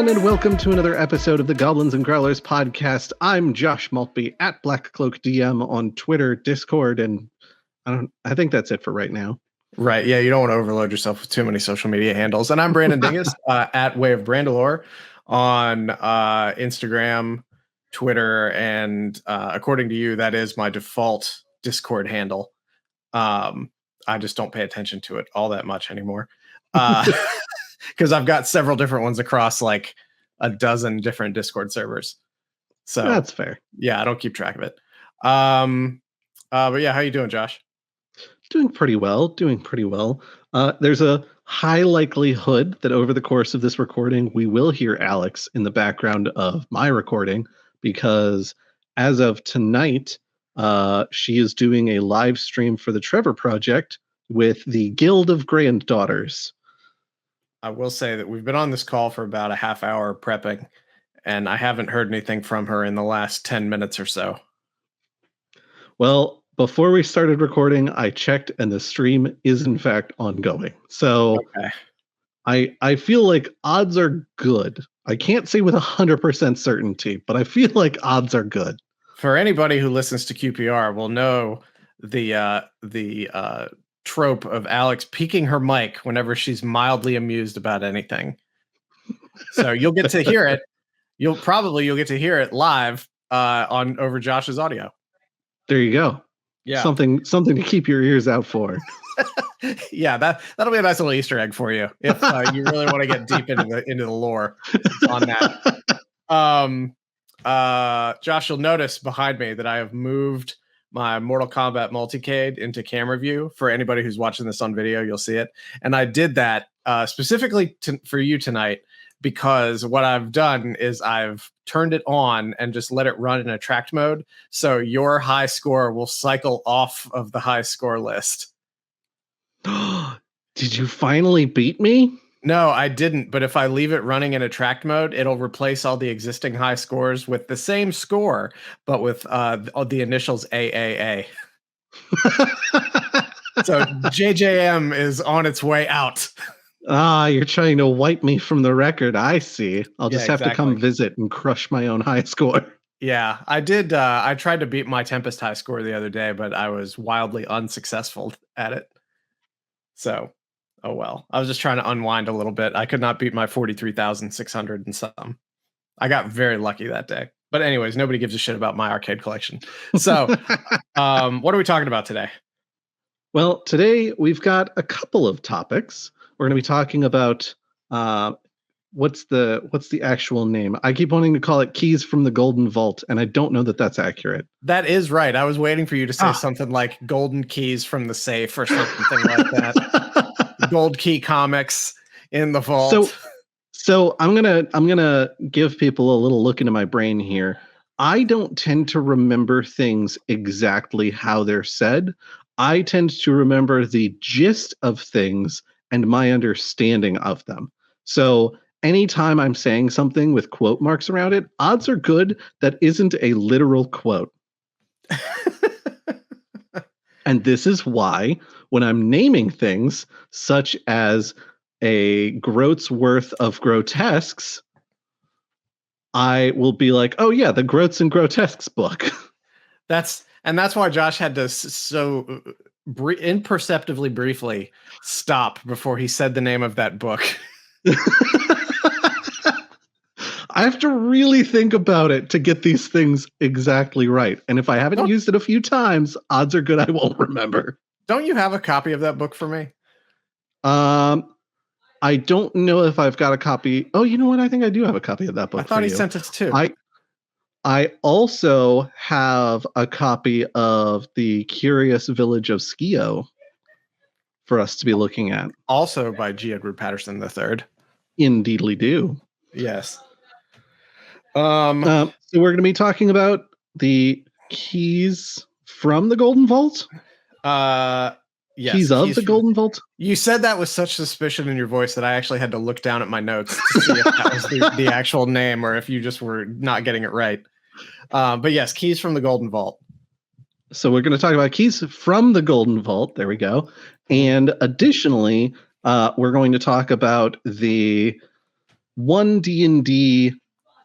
everyone, and welcome to another episode of the Goblins and Growlers Podcast. I'm Josh Maltby at BlackCloakDM on Twitter, Discord, and I think that's it for right now. Right, yeah, you don't want to overload yourself with too many social media handles. And I'm Brandon Dingus at Way of Brandalore on Instagram, Twitter, and according to you, that is my default Discord handle. I just don't pay attention to it all that much anymore. Because I've got several different ones across like a dozen different Discord servers. So that's fair. Yeah, I don't keep track of it. But yeah, how you doing, Josh? Doing pretty well. There's a high likelihood that over the course of this recording, we will hear Alex in the background of my recording, because as of tonight, she is doing a live stream for the Trevor Project with the Guild of Granddaughters. I will say that we've been on this call for about a half hour prepping, and I haven't heard anything from her in the last 10 minutes or so. Well, before we started recording, I checked, and the stream is in fact ongoing. So okay. I feel like odds are good. I can't say with 100% certainty, but I feel like odds are good. For anybody who listens to QPR will know the trope of Alex peeking her mic whenever she's mildly amused about anything. So you'll get to hear it. You'll get to hear it live on over Josh's audio. There you go. Yeah. Something to keep your ears out for. Yeah, that'll be a nice little Easter egg for you if you really want to get deep into the lore on that. Josh, you'll notice behind me that I have moved my Mortal Kombat multicade into camera view. For anybody who's watching this on video, you'll see it. And I did that specifically for you tonight, because what I've done is I've turned it on and just let it run in attract mode. So your high score will cycle off of the high score list. Did you finally beat me? No, I didn't. But if I leave it running in attract mode, it'll replace all the existing high scores with the same score, but with the initials AAA. So JJM is on its way out. You're trying to wipe me from the record. I see. I'll just have to come visit and crush my own high score. Yeah, I did. I tried to beat my Tempest high score the other day, but I was wildly unsuccessful at it. So, oh well. I was just trying to unwind a little bit. I could not beat my 43,600 and some. I got very lucky that day. But anyways, nobody gives a shit about my arcade collection. So, what are we talking about today? Well, today we've got a couple of topics. We're going to be talking about what's the actual name? I keep wanting to call it Keys from the Golden Vault, and I don't know that that's accurate. That is right. I was waiting for you to say something like Golden Keys from the Safe or something like that. Gold Key Comics in the vault. So I'm gonna give people a little look into my brain here. I don't tend to remember things exactly how they're said. I tend to remember the gist of things and my understanding of them. So anytime I'm saying something with quote marks around it, odds are good that isn't a literal quote. And this is why when I'm naming things such as a groat's worth of grotesques, I will be like, oh yeah, the Groats and Grotesques book. That's why Josh had to so imperceptibly briefly stop before he said the name of that book. I have to really think about it to get these things exactly right. And if I haven't used it a few times, odds are good I won't remember. Don't you have a copy of that book for me? I don't know if I've got a copy. Oh, you know what? I think I do have a copy of that book. I thought he sent it too. I also have a copy of The Curious Village of Skio for us to be looking at. Also by G. Edward Patterson III. Indeedly do. Yes. So we're going to be talking about the keys from the Golden Vault. Yes, keys of the Golden Vault. You said that with such suspicion in your voice that I actually had to look down at my notes to see if that was the actual name or if you just were not getting it right. But yes, keys from the Golden Vault. So we're going to talk about keys from the Golden Vault. There we go. And additionally, we're going to talk about the one D&D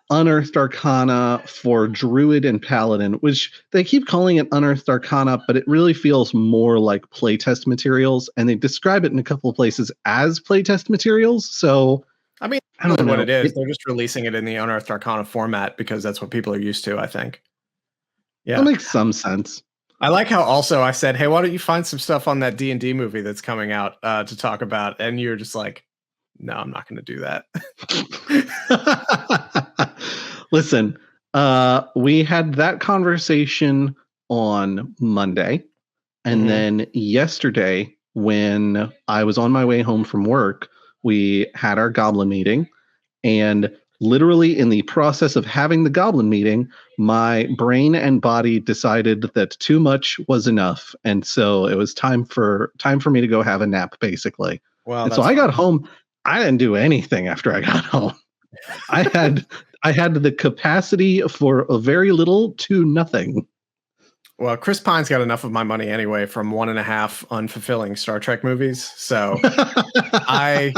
Unearthed Arcana for Druid and Paladin, which they keep calling it Unearthed Arcana, but it really feels more like playtest materials, and they describe it in a couple of places as playtest materials. So, I mean, I don't know what it is. They're just releasing it in the Unearthed Arcana format because that's what people are used to, I think. Yeah. That makes some sense. I like how also I said, hey, why don't you find some stuff on that D&D movie that's coming out to talk about? And you're just like, no, I'm not going to do that. Listen, we had that conversation on Monday. And then yesterday, when I was on my way home from work, we had our goblin meeting. And literally in the process of having the goblin meeting, my brain and body decided that too much was enough. And so it was time for me to go have a nap, basically. Well, and so I got home. I didn't do anything after I got home. I had the capacity for a very little to nothing. Well, Chris Pine's got enough of my money anyway from 1.5 unfulfilling Star Trek movies. So I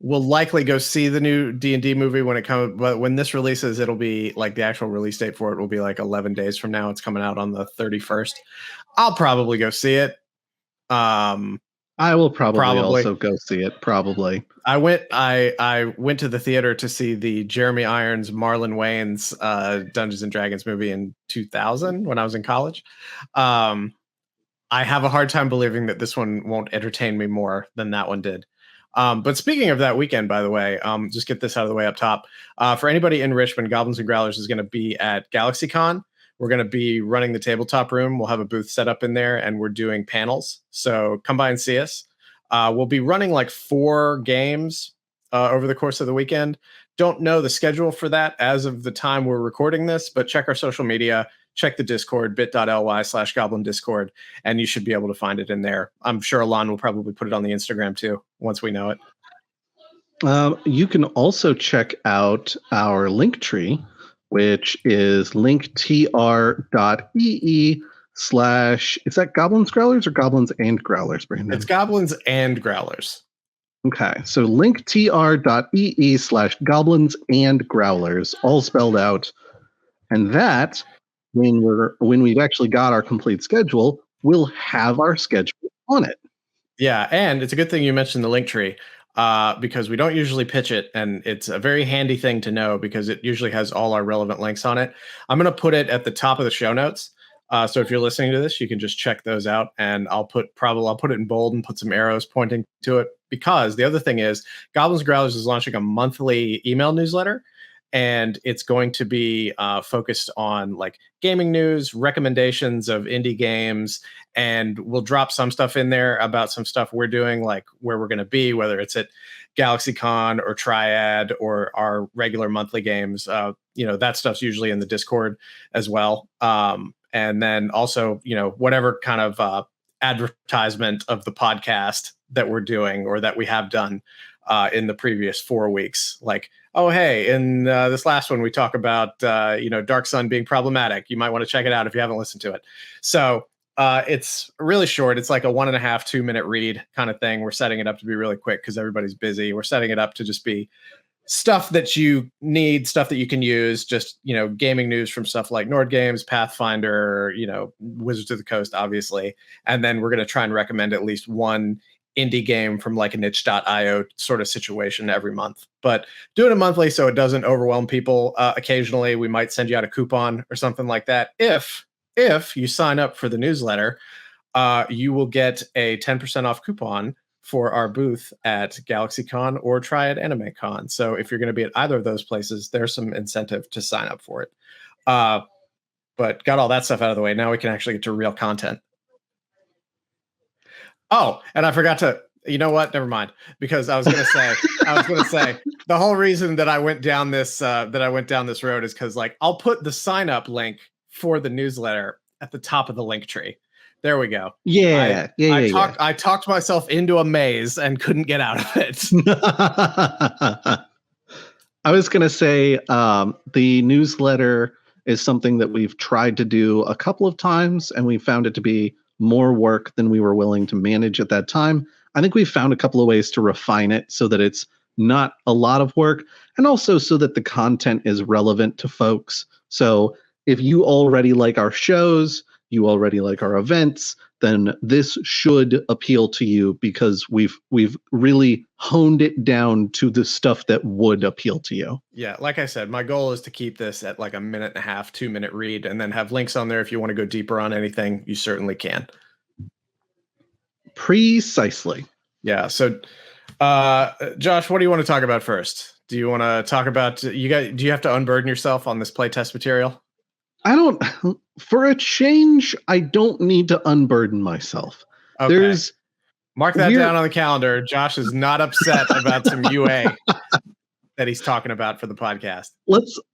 will likely go see the new D&D movie when it comes. But when this releases, it'll be like the actual release date for it will be like 11 days from now. It's coming out on the 31st. I'll probably go see it. I will probably also go see it. Probably. I went to the theater to see the Jeremy Irons, Marlon Wayans Dungeons and Dragons movie in 2000 when I was in college. I have a hard time believing that this one won't entertain me more than that one did. But speaking of that weekend, by the way, just get this out of the way up top. For anybody in Richmond, Goblins and Growlers is going to be at GalaxyCon. We're going to be running the tabletop room. We'll have a booth set up in there, and we're doing panels. So come by and see us. We'll be running like 4 games over the course of the weekend. Don't know the schedule for that as of the time we're recording this, but check our social media, check the Discord, bit.ly/Goblin Discord, and you should be able to find it in there. I'm sure Alon will probably put it on the Instagram too, once we know it. You can also check out our link tree, which is linktr.ee/ is that Goblins Growlers or Goblins and Growlers, Brandon? It's Goblins and Growlers. Okay, so linktr.ee/Goblins and Growlers, all spelled out. And that, when we've actually got our complete schedule, we'll have our schedule on it. Yeah, and it's a good thing you mentioned the link tree. Because we don't usually pitch it, and it's a very handy thing to know because it usually has all our relevant links on it. I'm going to put it at the top of the show notes. So if you're listening to this, you can just check those out, and I'll put it in bold and put some arrows pointing to it, because the other thing is Goblins and Growlers is launching a monthly email newsletter, and it's going to be focused on like gaming news, recommendations of indie games, and we'll drop some stuff in there about some stuff we're doing, like where we're going to be, whether it's at GalaxyCon or Triad or our regular monthly games. That stuff's usually in the Discord as well. And then also, whatever kind of advertisement of the podcast that we're doing or that we have done in the previous 4 weeks. Like, oh, hey, in this last one, we talk about, Dark Sun being problematic. You might want to check it out if you haven't listened to it. So it's really short. It's like a 1.5, 2 minute read kind of thing. We're setting it up to be really quick because everybody's busy. We're setting it up to just be stuff that you need, stuff that you can use, just, gaming news from stuff like Nord Games, Pathfinder, Wizards of the Coast, obviously. And then we're going to try and recommend at least one indie game from like a niche.io sort of situation every month, but doing it monthly so it doesn't overwhelm people. Occasionally we might send you out a coupon or something like that. If you sign up for the newsletter, you will get a 10% off coupon for our booth at GalaxyCon or Triad Anime Con. So if you're going to be at either of those places, there's some incentive to sign up for it. But got all that stuff out of the way. Now we can actually get to real content. Oh, and I forgot to, you know what? Never mind. Because I was going to say, the whole reason that I went down this road is because I'll put the sign up link for the newsletter at the top of the link tree. There we go. I talked myself into a maze and couldn't get out of it. I was going to say the newsletter is something that we've tried to do a couple of times, and we found it to be more work than we were willing to manage at that time. I think we found a couple of ways to refine it so that it's not a lot of work, and also so that the content is relevant to folks. So if you already like our shows, you already like our events, then this should appeal to you because we've really honed it down to the stuff that would appeal to you. Yeah, like I said, my goal is to keep this at like a 1.5-minute, 2-minute read, and then have links on there if you want to go deeper on anything. You certainly can. Precisely. Yeah. So, Josh, what do you want to talk about first? Do you want to talk about do you have to unburden yourself on this playtest material? I don't. For a change, I don't need to unburden myself. Okay. Mark that down on the calendar. Josh is not upset about some UA that he's talking about for the podcast.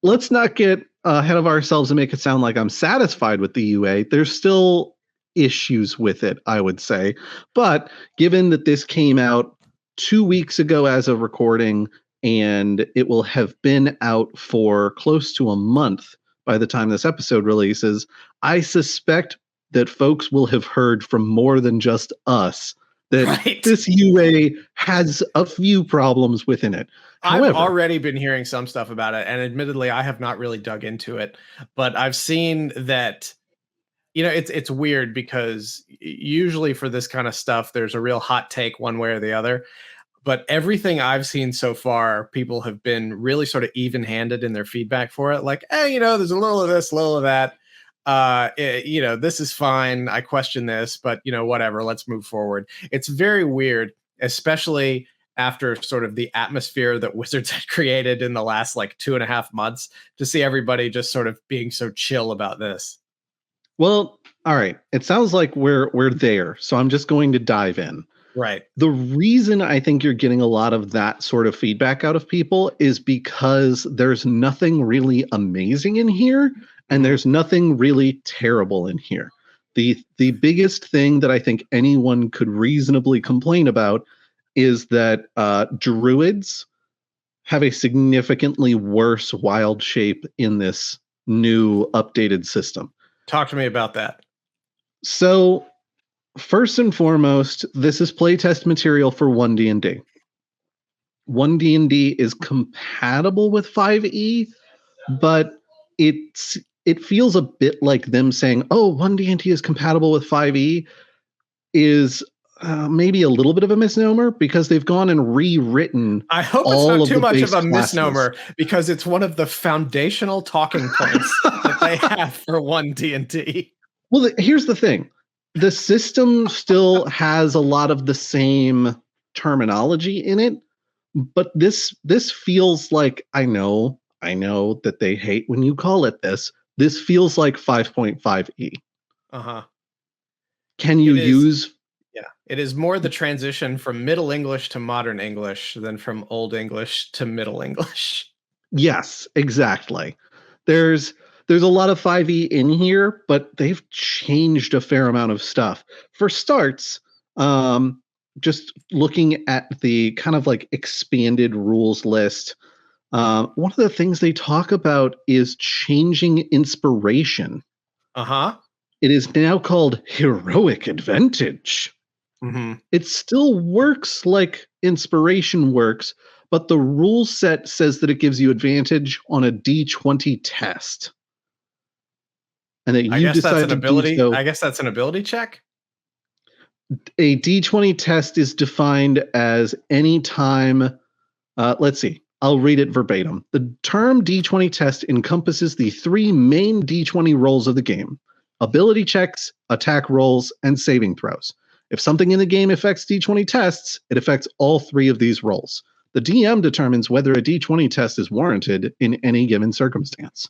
Let's not get ahead of ourselves and make it sound like I'm satisfied with the UA. There's still issues with it, I would say. But given that this came out 2 weeks ago as of recording, and it will have been out for close to a month by the time this episode releases, I suspect that folks will have heard from more than just us that this UA has a few problems within it. However, I've already been hearing some stuff about it, and admittedly, I have not really dug into it, but I've seen that, it's weird because usually for this kind of stuff, there's a real hot take one way or the other. But everything I've seen so far, people have been really sort of even-handed in their feedback for it. Like, hey, there's a little of this, a little of that. This is fine. I question this, but whatever. Let's move forward. It's very weird, especially after sort of the atmosphere that Wizards had created in the last like 2.5 months, to see everybody just sort of being so chill about this. Well, all right. It sounds like we're there, so I'm just going to dive in. Right. The reason I think you're getting a lot of that sort of feedback out of people is because there's nothing really amazing in here, and there's nothing really terrible in here. The biggest thing that I think anyone could reasonably complain about is that druids have a significantly worse wild shape in this new updated system. Talk to me about that. So, first and foremost, this is playtest material for 1D&D. 1D&D is compatible with 5e, but it feels a bit like them saying, "Oh, 1D&D is compatible with 5e," is maybe a little bit of a misnomer because they've gone and rewritten. I hope it's not too much of a misnomer because it's one of the foundational talking points that they have for 1D&D. Well, here's the thing. The system still has a lot of the same terminology in it, but this feels like, I know that they hate when you call it this. This feels like 5.5e. Uh-huh. Can you use... Yeah, it is more the transition from Middle English to Modern English than from Old English to Middle English. Yes, exactly. There's a lot of 5e in here, but they've changed a fair amount of stuff. For starts, just looking at the kind of like expanded rules list, one of the things they talk about is changing inspiration. Uh-huh. It is now called Heroic Advantage. Mm-hmm. It still works like inspiration works, but the rule set says that it gives you advantage on a D20 test. And that you decide to do so. I guess that's an ability check. A D20 test is defined as any time. Let's see. I'll read it verbatim. The term D20 test encompasses the 3 main D20 rolls of the game: ability checks, attack rolls, and saving throws. If something in the game affects D20 tests, it affects all 3 of these rolls. The DM determines whether a D20 test is warranted in any given circumstance.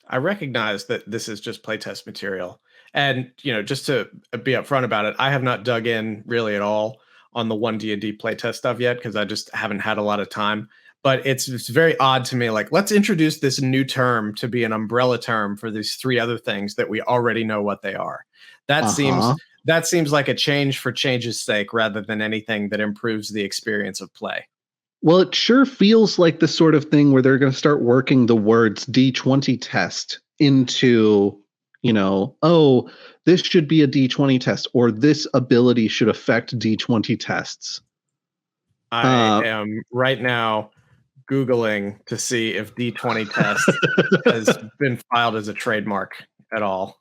I recognize that this is just playtest material. And, just to be upfront about it, I have not dug in really at all on the 1D&D playtest stuff yet because I just haven't had a lot of time. But it's very odd to me. Like, let's introduce this new term to be an umbrella term for these 3 other things that we already know what they are. That seems like a change for change's sake rather than anything that improves the experience of play. Well, it sure feels like the sort of thing where they're going to start working the words D20 test into, oh, this should be a D20 test, or this ability should affect D20 tests. I am right now Googling to see if D20 test has been filed as a trademark at all.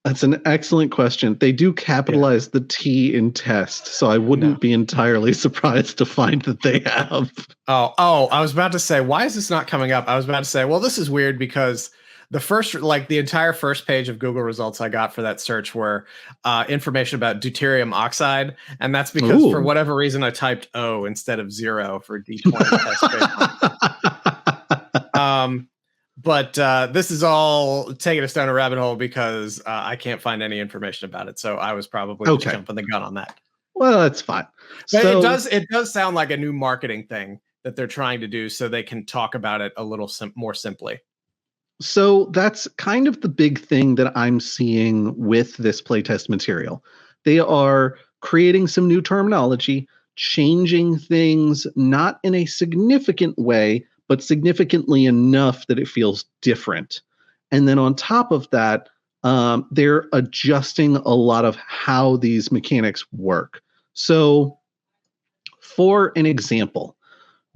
That's an excellent question. They do capitalize the T in test, so I wouldn't be entirely surprised to find that they have. Oh, I was about to say, why is this not coming up? I was about to say, well, this is weird because the entire first page of Google results I got for that search were information about deuterium oxide. And that's because for whatever reason, I typed O instead of 0 for D20 test. But this is all taking us down a rabbit hole because I can't find any information about it. So I was probably just jumping the gun on that. Well, that's fine. But it does sound like a new marketing thing that they're trying to do so they can talk about it a little more simply. So that's kind of the big thing that I'm seeing with this playtest material. They are creating some new terminology, changing things not in a significant way, but significantly enough that it feels different. And then on top of that, they're adjusting a lot of how these mechanics work. So for an example,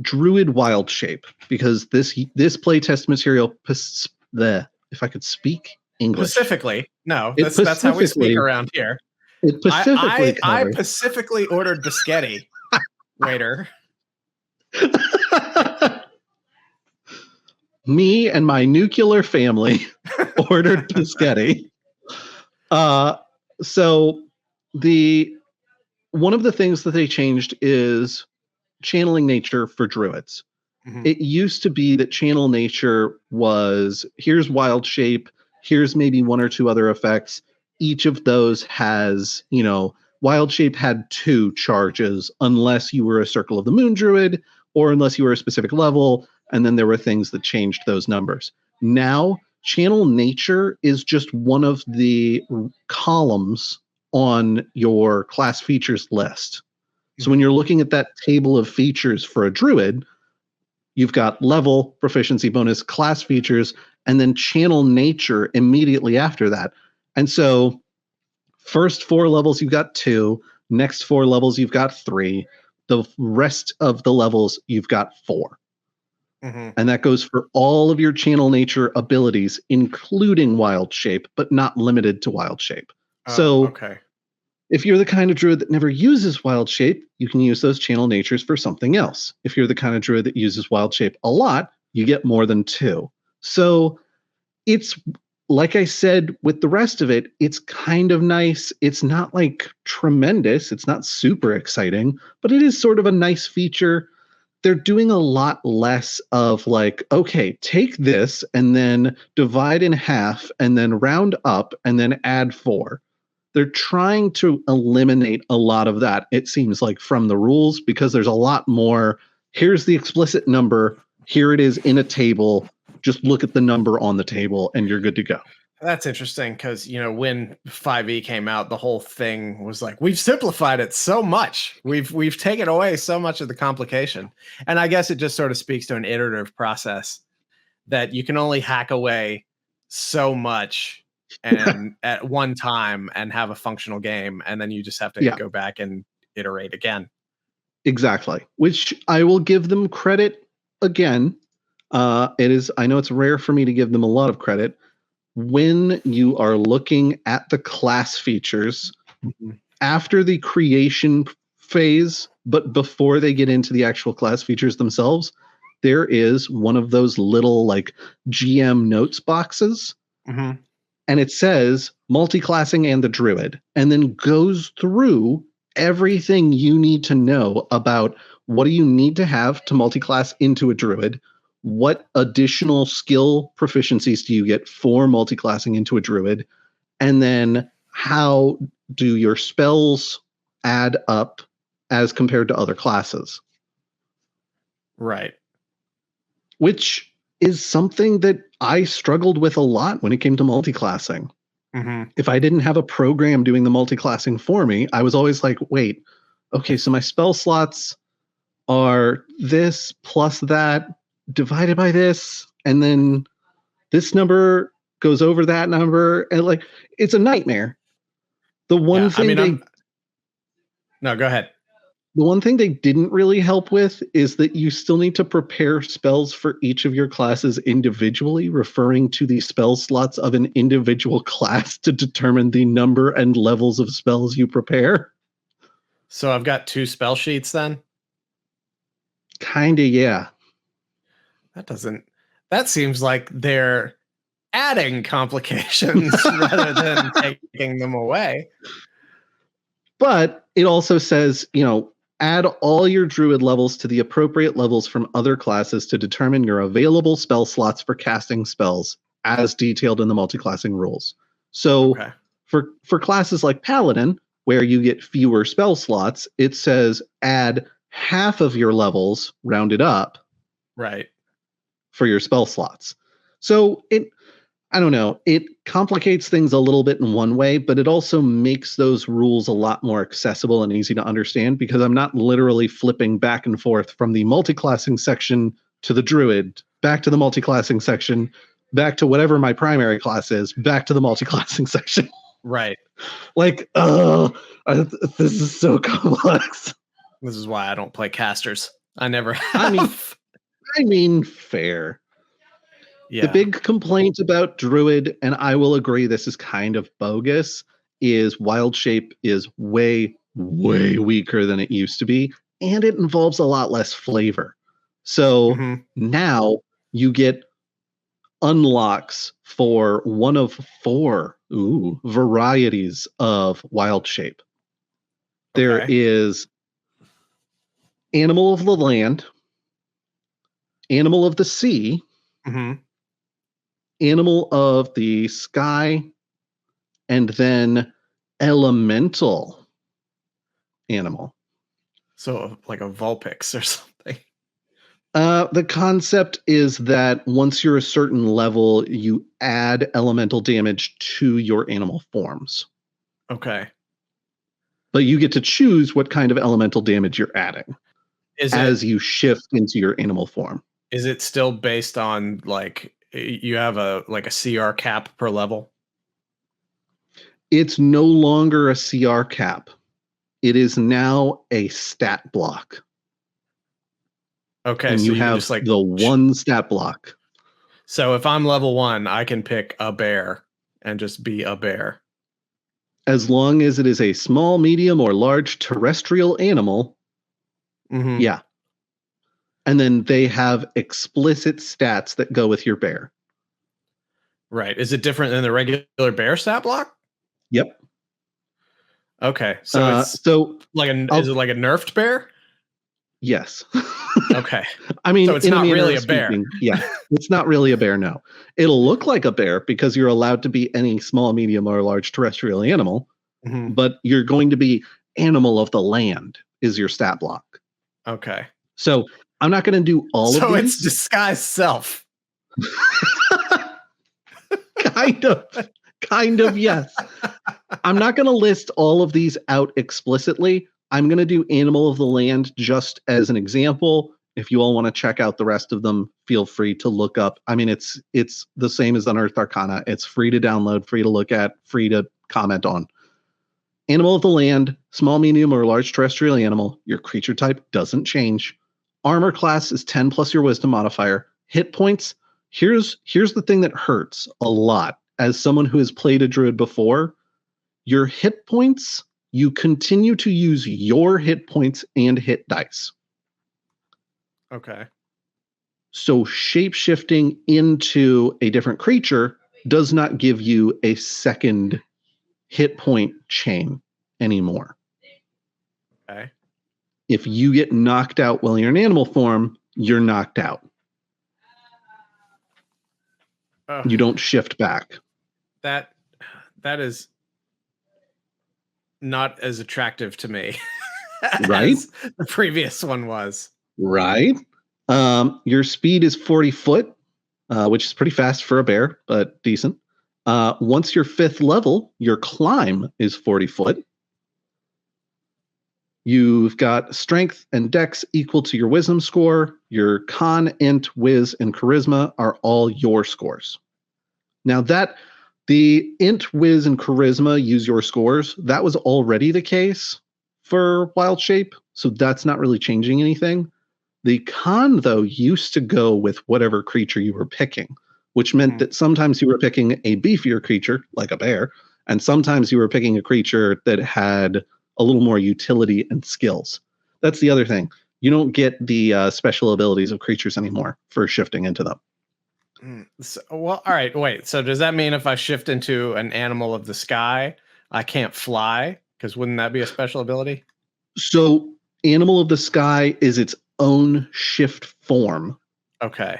Druid Wild Shape, because this playtest material, if I could speak English. Specifically, no, that's how we speak around here. It specifically I specifically ordered biscotti, waiter. Me and my nuclear family ordered biscotti. So one of the things that they changed is channeling nature for druids. Mm-hmm. It used to be that channel nature was, here's wild shape, here's maybe one or two other effects. Each of those has, wild shape had 2 charges unless you were a Circle of the Moon druid or unless you were a specific level. And then there were things that changed those numbers. Now, channel nature is just one of the columns on your class features list. So when you're looking at that table of features for a druid, you've got level, proficiency bonus, class features, and then channel nature immediately after that. And so first 4 levels, you've got 2. Next 4 levels, you've got 3. The rest of the levels, you've got 4. Mm-hmm. And that goes for all of your channel nature abilities, including wild shape, but not limited to wild shape. If you're the kind of druid that never uses wild shape, you can use those channel natures for something else. If you're the kind of druid that uses wild shape a lot, you get more than 2. So it's, like I said, with the rest of it, it's kind of nice. It's not like tremendous. It's not super exciting, but it is sort of a nice feature. They're doing a lot less of like, okay, take this and then divide in half and then round up and then add 4. They're trying to eliminate a lot of that, it seems like, from the rules, because there's a lot more. Here's the explicit number. Here it is in a table. Just look at the number on the table and you're good to go. That's interesting because, when 5e came out, the whole thing was like, we've simplified it so much. We've taken away so much of the complication. And I guess it just sort of speaks to an iterative process that you can only hack away so much and at one time and have a functional game. And then you just have to go back and iterate again. Exactly. Which I will give them credit again. I know it's rare for me to give them a lot of credit. When you are looking at the class features after the creation phase, but before they get into the actual class features themselves, there is one of those little like GM notes boxes. Mm-hmm. And it says multi-classing and the druid, and then goes through everything you need to know about what do you need to have to multi-class into a druid. What additional skill proficiencies do you get for multi-classing into a druid? And then how do your spells add up as compared to other classes? Right. Which is something that I struggled with a lot when it came to multi-classing. Mm-hmm. If I didn't have a program doing the multi-classing for me, I was always like, wait, okay, so my spell slots are this plus that divided by this, and then this number goes over that number, and like it's a nightmare. The one thing no, go ahead. The one thing they didn't really help with is that you still need to prepare spells for each of your classes individually, referring to the spell slots of an individual class to determine the number and levels of spells you prepare. So I've got 2 spell sheets then? Kinda, yeah. That seems like they're adding complications rather than taking them away. But it also says, add all your druid levels to the appropriate levels from other classes to determine your available spell slots for casting spells as detailed in the multiclassing rules. So for classes like Paladin, where you get fewer spell slots, it says add half of your levels rounded up for your spell slots. So I don't know, it complicates things a little bit in one way, but it also makes those rules a lot more accessible and easy to understand, because I'm not literally flipping back and forth from the multiclassing section to the druid, back to the multiclassing section, back to whatever my primary class is, back to the multiclassing section. Right. Like, this is so complex. This is why I don't play casters. I never have. I mean, fair. Yeah. The big complaint about Druid, and I will agree this is kind of bogus, is Wild Shape is way, way weaker than it used to be, and it involves a lot less flavor. So now you get unlocks for one of 4 varieties of Wild Shape. There is Animal of the Land, Animal of the Sea, Animal of the Sky, and then Elemental Animal. So like a Vulpix or something. The concept is that once you're a certain level, you add elemental damage to your animal forms. Okay. But you get to choose what kind of elemental damage you're adding as you shift into your animal form. Is it still based on, like, you have a CR cap per level? It's no longer a CR cap. It is now a stat block. Okay, and so you have just, like, the one stat block. So if I'm level 1, I can pick a bear and just be a bear. As long as it is a small, medium, or large terrestrial animal, yeah. And then they have explicit stats that go with your bear. Right. Is it different than the regular bear stat block? Yep. Okay. So is it like a nerfed bear? Yes. Okay. I mean, so it's not really a bear. Yeah. It's not really a bear, no. It'll look like a bear because you're allowed to be any small, medium, or large terrestrial animal, but you're going to be Animal of the Land is your stat block. Okay. So I'm not going to do all of these. So it's disguised self. Kind of, yes. I'm not going to list all of these out explicitly. I'm going to do Animal of the Land just as an example. If you all want to check out the rest of them, feel free to look up. I mean, it's the same as Unearthed Arcana. It's free to download, free to look at, free to comment on. Animal of the Land, small, medium, or large terrestrial animal. Your creature type doesn't change. Armor class is 10 plus your wisdom modifier. Hit points. Here's the thing that hurts a lot. As someone who has played a druid before, your hit points, you continue to use your hit points and hit dice. Okay. So shape-shifting into a different creature does not give you a second hit point chain anymore. Okay. If you get knocked out while you're in animal form, you're knocked out. You don't shift back. That is not as attractive to me right? as the previous one was. Right. Your speed is 40 foot, which is pretty fast for a bear, but decent. Once you're 5th level, your climb is 40 foot. You've got strength and dex equal to your wisdom score. Your con, int, whiz, and charisma are all your scores. Now the int, whiz, and charisma use your scores. That was already the case for Wild Shape. So that's not really changing anything. The con, though, used to go with whatever creature you were picking, which meant that sometimes you were picking a beefier creature, like a bear, and sometimes you were picking a creature that had a little more utility and skills. That's the other thing. You don't get the special abilities of creatures anymore for shifting into them. So, well, all right, wait. So does that mean if I shift into an animal of the sky, I can't fly? Because wouldn't that be a special ability? So Animal of the Sky is its own shift form. Okay.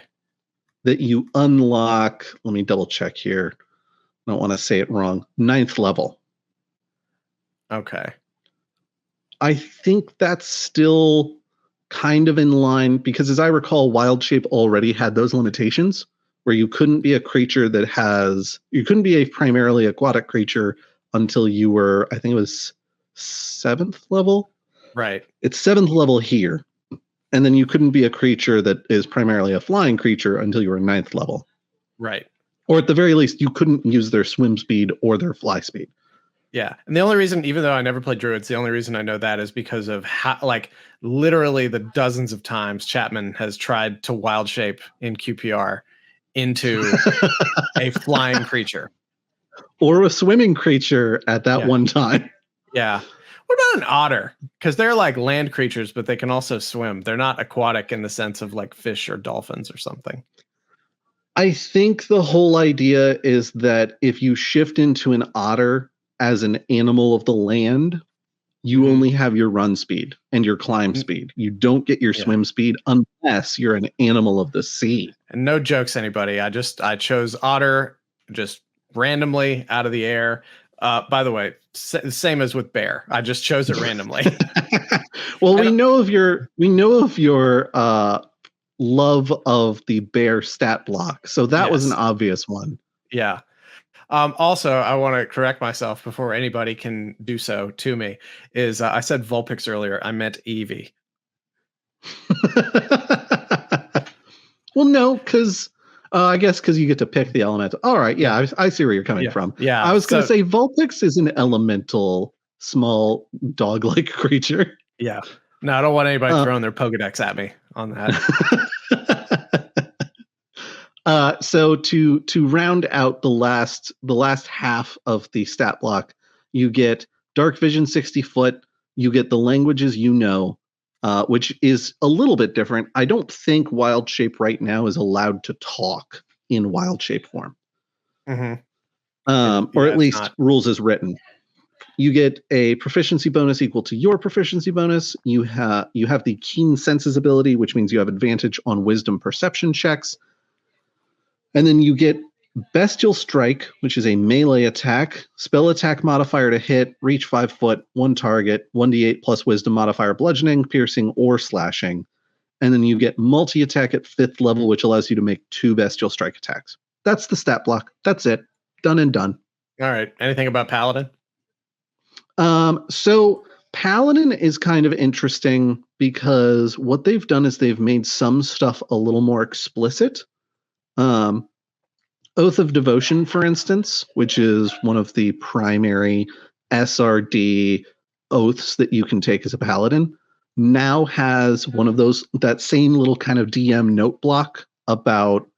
That you unlock. Let me double check here. I don't want to say it wrong. 9th level. Okay. I think that's still kind of in line because, as I recall, Wild Shape already had those limitations where you couldn't be a creature you couldn't be a primarily aquatic creature until you were, I think it was 7th level. Right. It's 7th level here. And then you couldn't be a creature that is primarily a flying creature until you were 9th level. Right. Or at the very least, you couldn't use their swim speed or their fly speed. Yeah. And the only reason, even though I never played Druids, the only reason I know that is because of how, like, literally the dozens of times Chapman has tried to wild shape in QPR into a flying creature. Or a swimming creature at that one time. Yeah. What about an otter? Because they're like land creatures, but they can also swim. They're not aquatic in the sense of like fish or dolphins or something. I think the whole idea is that if you shift into an otter as an animal of the land, you only have your run speed and your climb speed. You don't get your swim speed unless you're an animal of the sea. And no jokes, anybody. I chose otter just randomly out of the air. By the way, same as with bear. I just chose it randomly. Well, we know of your love of the bear stat block, so that was an obvious one. Yeah. Also, I want to correct myself before anybody can do so to me. Is I said Vulpix earlier. I meant Eevee. Well, no, because I guess because you get to pick the elemental. All right, yeah, I see where you're coming from. Yeah, I was going to say Vulpix is an elemental, small dog-like creature. Yeah. No, I don't want anybody throwing their Pokedex at me on that. So to round out the last half of the stat block, you get Dark Vision 60 foot. You get the languages you know, which is a little bit different. I don't think Wild Shape right now is allowed to talk in Wild Shape form, or at least rules as written. You get a proficiency bonus equal to your proficiency bonus. You have the Keen Senses ability, which means you have advantage on Wisdom Perception checks. And then you get Bestial Strike, which is a melee attack, spell attack modifier to hit, reach 5 foot, 1 target, 1d8 plus wisdom modifier bludgeoning, piercing, or slashing. And then you get multi-attack at 5th level, which allows you to make 2 Bestial Strike attacks. That's the stat block. That's it. Done and done. All right. Anything about Paladin? So Paladin is kind of interesting because what they've done is they've made some stuff a little more explicit. Oath of Devotion, for instance, which is one of the primary SRD oaths that you can take as a paladin, now has one of those, that same little kind of DM note block about,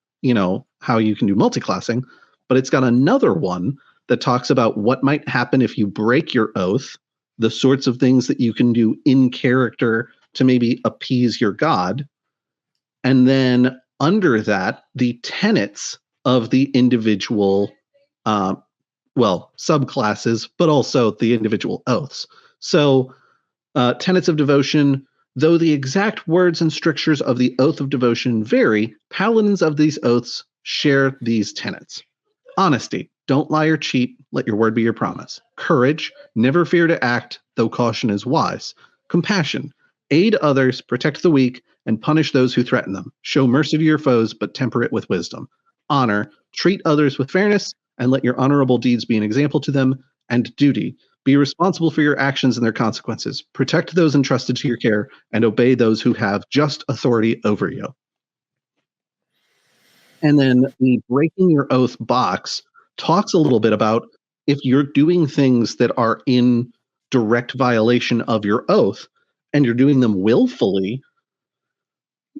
how you can do multiclassing, but it's got another one that talks about what might happen if you break your oath, the sorts of things that you can do in character to maybe appease your god. And then under that, the tenets of the individual, subclasses, but also the individual oaths. So tenets of devotion, though the exact words and strictures of the Oath of Devotion vary, paladins of these oaths share these tenets. Honesty, don't lie or cheat, let your word be your promise. Courage, never fear to act, though caution is wise. Compassion, aid others, protect the weak, and punish those who threaten them. Show mercy to your foes, but temper it with wisdom. Honor, treat others with fairness, and let your honorable deeds be an example to them. And duty, be responsible for your actions and their consequences. Protect those entrusted to your care, and obey those who have just authority over you. And then the breaking your oath box talks a little bit about if you're doing things that are in direct violation of your oath, and you're doing them willfully,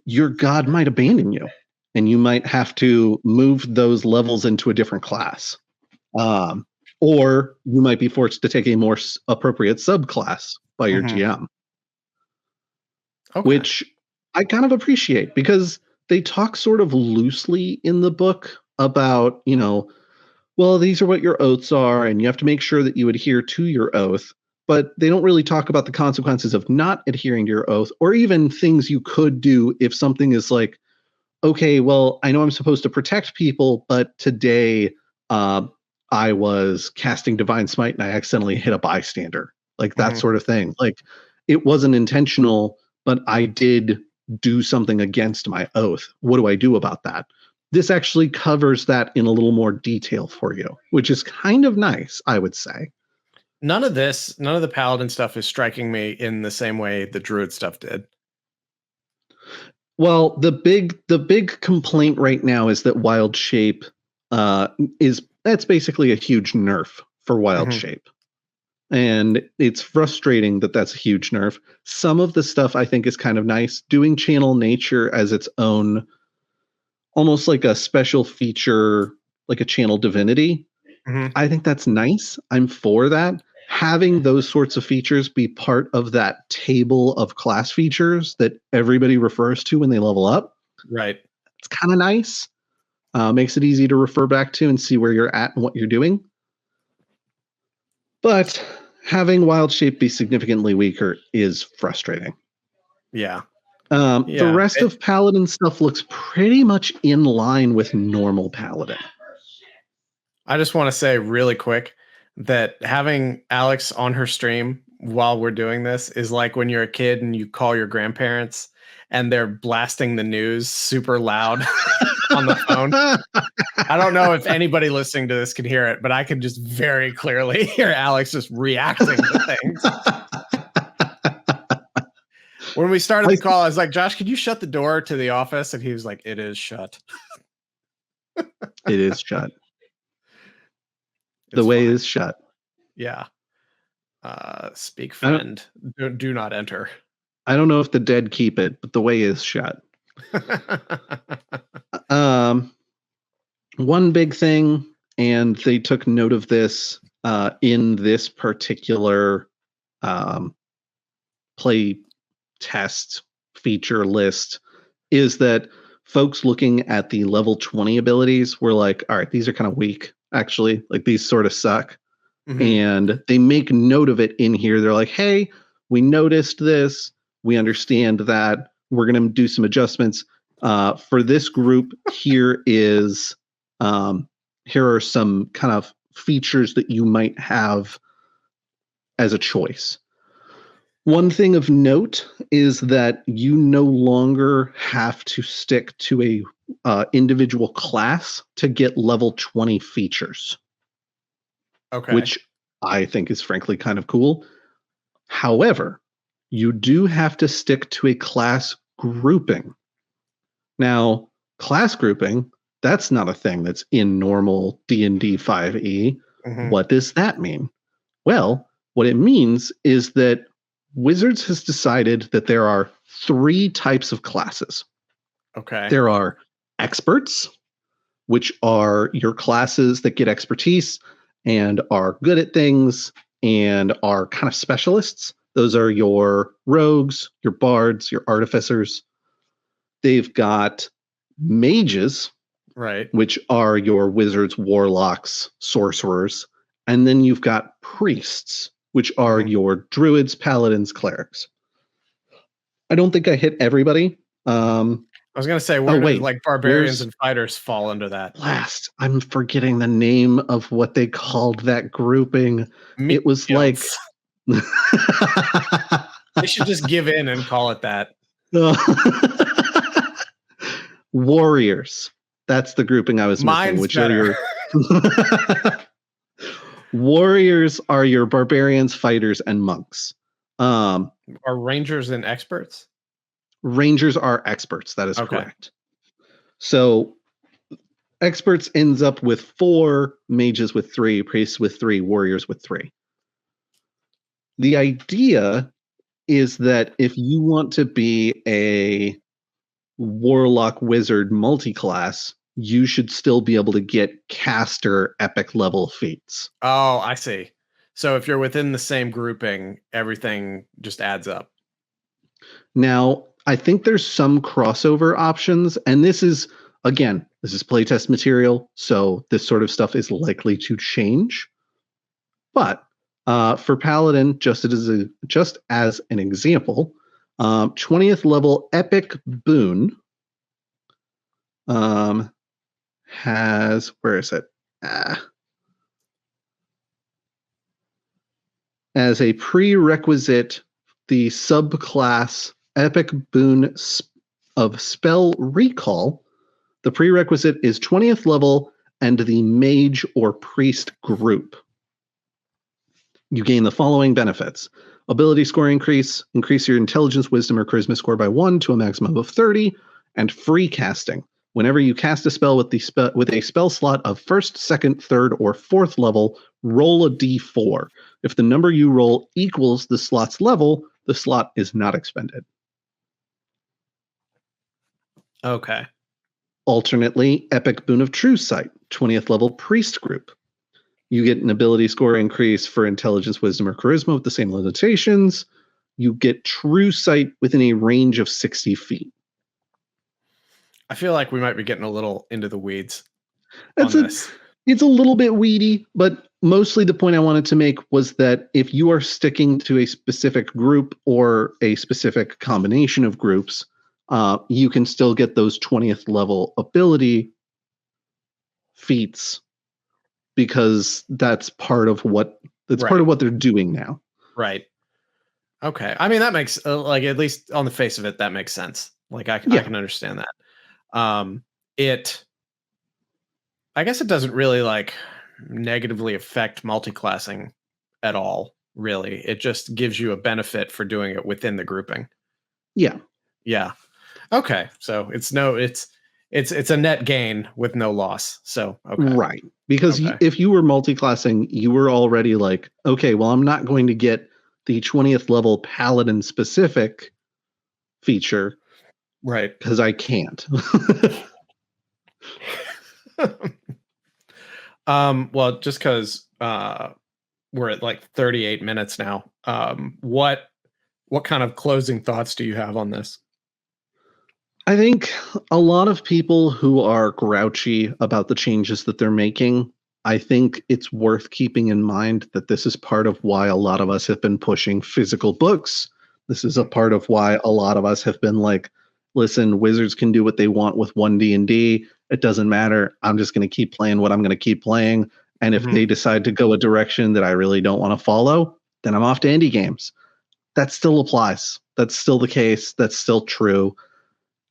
your god might abandon you, and you might have to move those levels into a different class. Or you might be forced to take a more appropriate subclass by your GM. Okay. Which I kind of appreciate, because they talk sort of loosely in the book about, well, these are what your oaths are, and you have to make sure that you adhere to your oath. But they don't really talk about the consequences of not adhering to your oath, or even things you could do if something is like, okay, well, I know I'm supposed to protect people, but today I was casting Divine Smite and I accidentally hit a bystander. Like that sort of thing. Like it wasn't intentional, but I did do something against my oath. What do I do about that? This actually covers that in a little more detail for you, which is kind of nice, I would say. None of the Paladin stuff is striking me in the same way the Druid stuff did. Well, the big complaint right now is that Wild Shape that's basically a huge nerf for Wild Shape. And it's frustrating that that's a huge nerf. Some of the stuff I think is kind of nice. Doing Channel Nature as its own, almost like a special feature, like a Channel Divinity. I think that's nice. I'm for that. Having those sorts of features be part of that table of class features that everybody refers to when they level up. Right. It's kind of nice. Makes it easy to refer back to and see where you're at and what you're doing. But having Wild Shape be significantly weaker is frustrating. Yeah. The rest of Paladin stuff looks pretty much in line with normal Paladin. I just want to say really quick that having Alex on her stream while we're doing this is like when you're a kid and you call your grandparents and they're blasting the news super loud on the phone. I don't know if anybody listening to this can hear it, but I can just very clearly hear Alex just reacting to things. When we started the call, I was like, Josh, could you shut the door to the office? And he was like, it is shut. It is shut. The way is shut. Yeah. Speak, friend. Do not enter. I don't know if the dead keep it, but the way is shut. One big thing, and they took note of this in this particular play test feature list, is that folks looking at the level 20 abilities were like, all right, these are kind of weak, actually. Like, these sort of suck. And they make note of it in here. They're like, hey, we noticed this. We understand that. We're going to do some adjustments. For this group, here are some kind of features that you might have as a choice. One thing of note is that you no longer have to stick to a individual class to get level 20 features. Okay. Which I think is frankly kind of cool. However, you do have to stick to a class grouping. Now, class grouping, that's not a thing that's in normal D&D 5e. What does that mean? Well, what it means is that Wizards has decided that there are 3 types of classes. Okay. There are experts, which are your classes that get expertise and are good at things and are kind of specialists. Those are your rogues, your bards, your artificers. They've got mages, right, which are your wizards, warlocks, sorcerers. And then you've got priests, which are your druids, paladins, clerics. I don't think I hit everybody. I was going to say, where do like barbarians and fighters fall under that? Last, I'm forgetting the name of what they called that grouping. It was like... They should just give in and call it that. Warriors. That's the grouping I was missing. Which better. Are your... Warriors are your barbarians, fighters, and monks. Are rangers and experts? Rangers are experts. That is correct. So experts ends up with 4, mages with 3, priests with 3, warriors with 3. The idea is that if you want to be a warlock wizard multi-class, you should still be able to get caster epic level feats. Oh, I see. So if you're within the same grouping, everything just adds up. Now, I think there's some crossover options, and this is playtest material, so this sort of stuff is likely to change. But for Paladin, just as an example, 20th level epic boon has, where is it? As a prerequisite, the subclass epic boon of spell recall, the prerequisite is 20th level and the mage or priest group. You gain the following benefits: ability score increase your intelligence, wisdom, or charisma score by 1 to a maximum of 30, and free casting. Whenever you cast a spell with a spell slot of 1st, 2nd, 3rd, or 4th level, roll a d4. If the number you roll equals the slot's level, the slot is not expended. Okay. Alternately, Epic Boon of True Sight, 20th level priest group. You get an ability score increase for intelligence, wisdom, or charisma with the same limitations. You get True Sight within a range of 60 feet. I feel like we might be getting a little into the weeds on this. It's a little bit weedy, but mostly the point I wanted to make was that if you are sticking to a specific group or a specific combination of groups, you can still get those 20th level ability feats, because that's part of what they're doing now. Right. Okay. I mean, that makes at least on the face of it, that makes sense. I can understand that. I guess it doesn't really negatively affect multi-classing at all, really. It just gives you a benefit for doing it within the grouping. Yeah. Yeah. Okay. So it's a net gain with no loss. So, okay. Right. Because if you were multi-classing, you were already okay, well, I'm not going to get the 20th level paladin specific feature. Right. Because I can't. Well, just because we're at 38 minutes now, what kind of closing thoughts do you have on this? I think a lot of people who are grouchy about the changes that they're making, I think it's worth keeping in mind that this is part of why a lot of us have been pushing physical books. This is a part of why a lot of us have been listen, wizards can do what they want with one D&D. It doesn't matter. I'm just going to keep playing what I'm going to keep playing. And if they decide to go a direction that I really don't want to follow, then I'm off to indie games. That still applies. That's still the case. That's still true.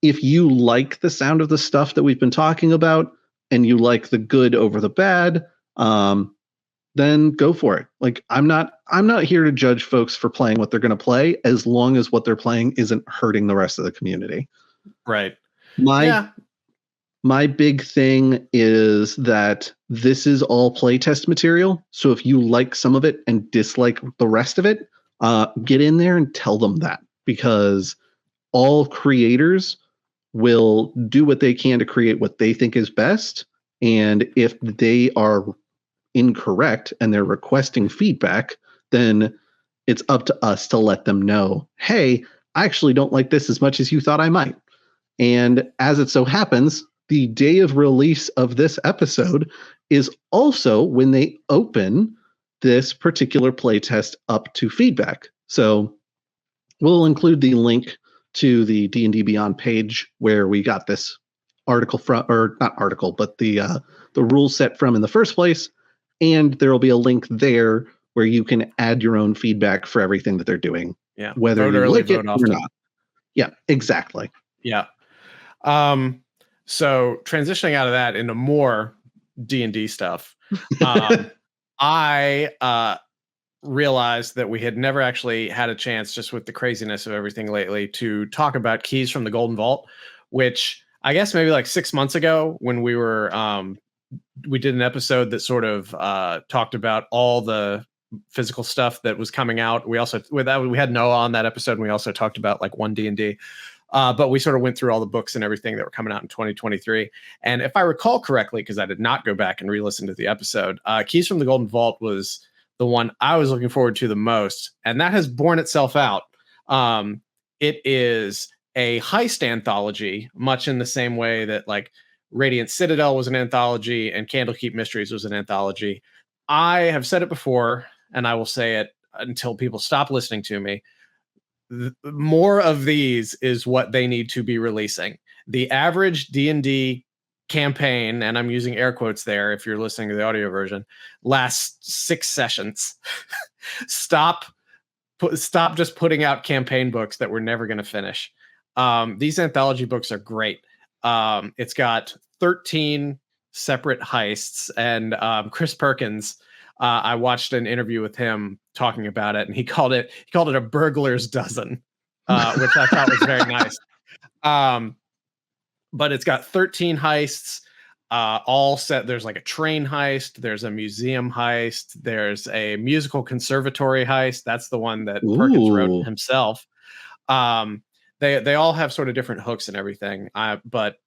If you like the sound of the stuff that we've been talking about and you like the good over the bad, then go for it. I'm not here to judge folks for playing what they're going to play, as long as what they're playing isn't hurting the rest of the community. Right. My big thing is that this is all playtest material. So if you like some of it and dislike the rest of it, get in there and tell them that, because all creators will do what they can to create what they think is best. And if they are incorrect and they're requesting feedback, then it's up to us to let them know, hey, I actually don't like this as much as you thought I might. And as it so happens, the day of release of this episode is also when they open this particular playtest up to feedback. So we'll include the link to the D&D Beyond page where we got this article from, or not article, but the rule set from in the first place. And there will be a link there where you can add your own feedback for everything that they're doing. Yeah. Whether vote you early, like it vote often. or not. Yeah, exactly. Yeah. So transitioning out of that into more D&D stuff, I realized that we had never actually had a chance, just with the craziness of everything lately, to talk about Keys from the Golden Vault, which I guess maybe 6 months ago when we were we did an episode that sort of talked about all the physical stuff that was coming out. We also we had Noah on that episode, and we also talked about like one D&D. But we sort of went through all the books and everything that were coming out in 2023. And if I recall correctly, because I did not go back and re-listen to the episode, Keys from the Golden Vault was the one I was looking forward to the most. And that has borne itself out. It is a heist anthology, much in the same way that like Radiant Citadel was an anthology and Candlekeep Mysteries was an anthology. I have said it before, and I will say it until people stop listening to me. More of these is what they need to be releasing. The average D&D campaign, and I'm using air quotes there if you're listening to the audio version, lasts 6 sessions. Stop just putting out campaign books that we're never going to finish. These anthology books are great. It's got 13 separate heists, and Chris Perkins, I watched an interview with him talking about it, and he called it a burglar's dozen, which I thought was very nice. But it's got 13 heists, all set. There's like a train heist, there's a museum heist, there's a musical conservatory heist. That's the one that Perkins wrote himself. They all have sort of different hooks and everything. But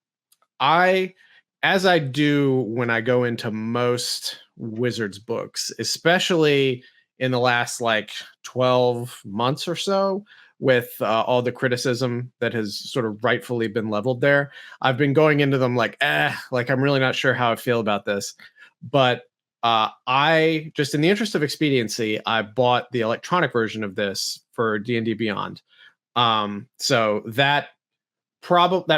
as I do when I go into most Wizards books, especially in the last like 12 months or so, with all the criticism that has sort of rightfully been leveled there, I've been going into them like I'm really not sure how I feel about this. But I just, in the interest of expediency, I bought the electronic version of this for D&D Beyond. So that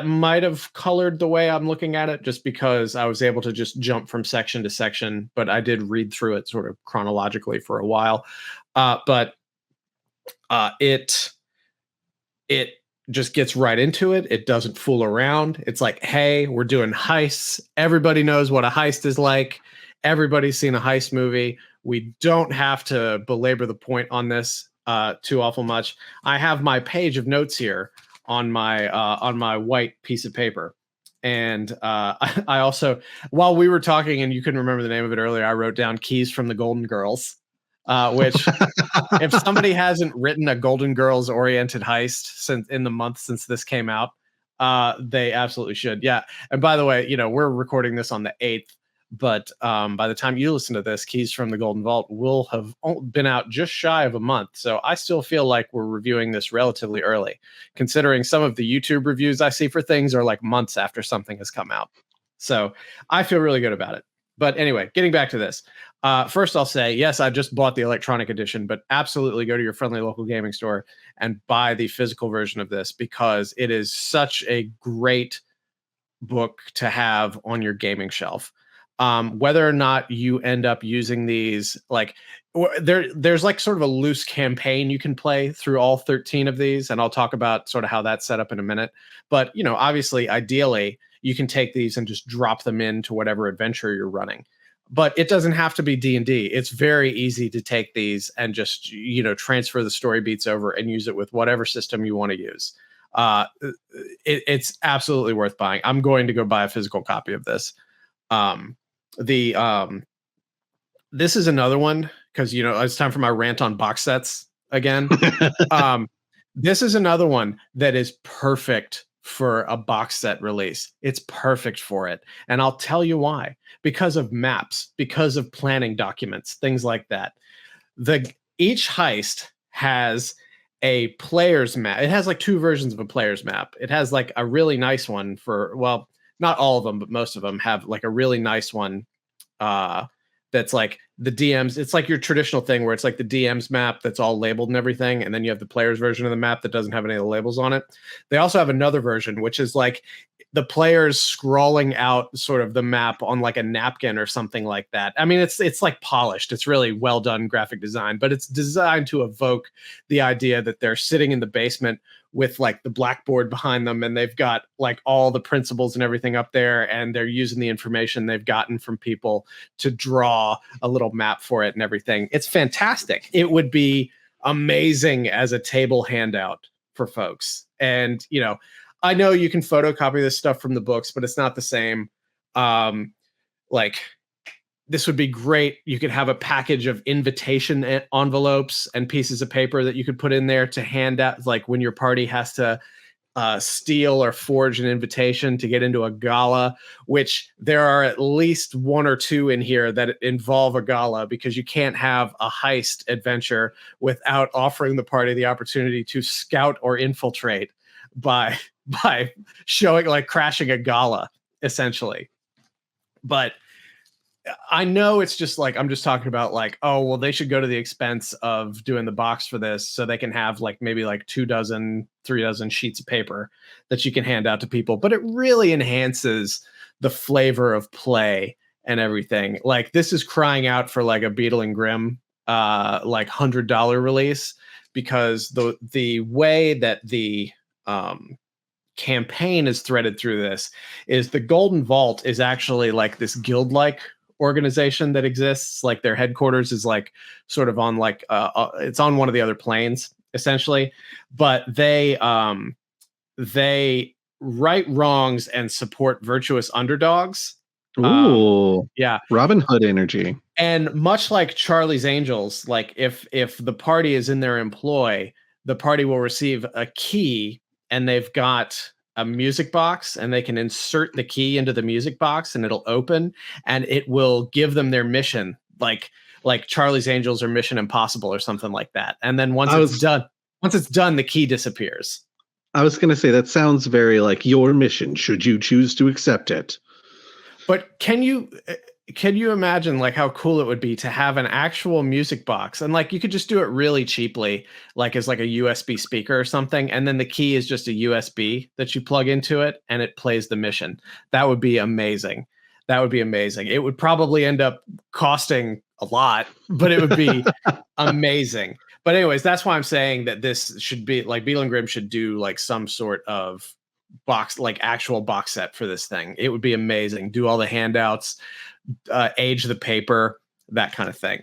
might have colored the way I'm looking at it, just because I was able to just jump from section to section, but I did read through it sort of chronologically for a while. But it just gets right into it. It doesn't fool around. It's like, hey, we're doing heists. Everybody knows what a heist is like. Everybody's seen a heist movie. We don't have to belabor the point on this too awful much. I have my page of notes here on my white piece of paper. And I also, while we were talking and you couldn't remember the name of it earlier, I wrote down Keys from the Golden Girls, which if somebody hasn't written a Golden Girls oriented heist in the month since this came out, they absolutely should. Yeah. And by the way, we're recording this on the 8th, but by the time you listen to this, Keys from the Golden Vault will have been out just shy of a month. So I still feel like we're reviewing this relatively early, considering some of the YouTube reviews I see for things are like months after something has come out. So I feel really good about it. But anyway, getting back to this. First, I'll say, yes, I just bought the electronic edition, but absolutely go to your friendly local gaming store and buy the physical version of this, because it is such a great book to have on your gaming shelf. Whether or not you end up using these, like there's like sort of a loose campaign you can play through all 13 of these. And I'll talk about sort of how that's set up in a minute. But, obviously, ideally, you can take these and just drop them into whatever adventure you're running. But it doesn't have to be D&D. It's very easy to take these and just, transfer the story beats over and use it with whatever system you want to use. It's absolutely worth buying. I'm going to go buy a physical copy of this. This is another one, because it's time for my rant on box sets again. This is another one that is perfect for a box set release. It's perfect for it, and I'll tell you why. Because of maps, because of planning documents, things like that. Each heist has a player's map. It has like 2 versions of a player's map. It has like a really nice one for, well, not all of them, but most of them have like a really nice one that's like the DM's. It's like your traditional thing where it's like the DM's map that's all labeled and everything. And then you have the player's version of the map that doesn't have any of the labels on it. They also have another version, which is like the players scrawling out sort of the map on like a napkin or something like that. I mean, it's like polished. It's really well done graphic design, but it's designed to evoke the idea that they're sitting in the basement with like the blackboard behind them, and they've got like all the principles and everything up there, and they're using the information they've gotten from people to draw a little map for it and everything. It's fantastic. It would be amazing as a table handout for folks. And, I know you can photocopy this stuff from the books, but it's not the same. Like this would be great. You could have a package of invitation envelopes and pieces of paper that you could put in there to hand out, like when your party has to steal or forge an invitation to get into a gala, which there are at least one or two in here that involve a gala, because you can't have a heist adventure without offering the party the opportunity to scout or infiltrate by showing, like, crashing a gala, essentially. But I know it's just like, I'm just talking about like, oh, well, they should go to the expense of doing the box for this so they can have like maybe like 3 dozen sheets of paper that you can hand out to people. But it really enhances the flavor of play and everything. Like, this is crying out for like a Beetle and Grimm like $100 release, because the way that the campaign is threaded through this is the Golden Vault is actually like this guild-like organization that exists. Like, their headquarters is like sort of on like it's on one of the other planes, essentially, but they right wrongs and support virtuous underdogs. Ooh, yeah, Robin Hood energy. And much like Charlie's Angels, like if the party is in their employ, the party will receive a key, and they've got a music box, and they can insert the key into the music box and it'll open, and it will give them their mission, like Charlie's Angels or Mission Impossible or something like that. And then once it's done, the key disappears. I was going to say, that sounds very like your mission, should you choose to accept it. But can you imagine like how cool it would be to have an actual music box, and like you could just do it really cheaply, like as like a USB speaker or something, and then the key is just a USB that you plug into it and it plays the mission. That would be amazing. It would probably end up costing a lot, but it would be amazing. But anyways, that's why I'm saying that this should be like, Beetle and Grimm should do like some sort of box, like actual box set for this thing. It would be amazing. Do all the handouts, age the paper, that kind of thing.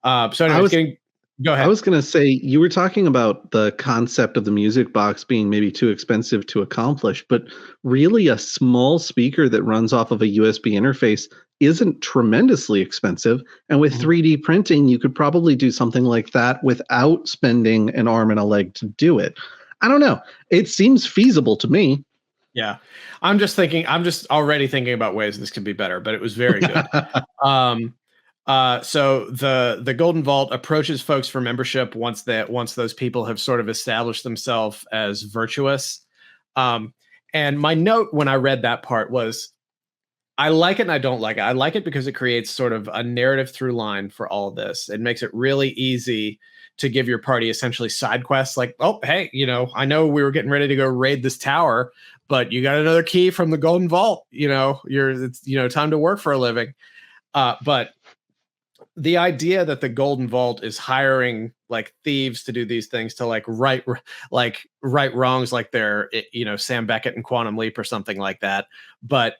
So anyways, go ahead. I was going to say, you were talking about the concept of the music box being maybe too expensive to accomplish, but really a small speaker that runs off of a USB interface isn't tremendously expensive. And with 3D printing, you could probably do something like that without spending an arm and a leg to do it. I don't know. It seems feasible to me. Yeah. I'm just already thinking about ways this could be better, but it was very good. So the Golden Vault approaches folks for membership once those people have sort of established themselves as virtuous. And my note when I read that part was, I like it and I don't like it. I like it because it creates sort of a narrative through line for all of this. It makes it really easy to give your party essentially side quests, like, oh, hey, I know we were getting ready to go raid this tower, but you got another key from the Golden Vault. It's time to work for a living. But the idea that the Golden Vault is hiring like thieves to do these things, to like right wrongs, like they're Sam Beckett and Quantum Leap or something like that, but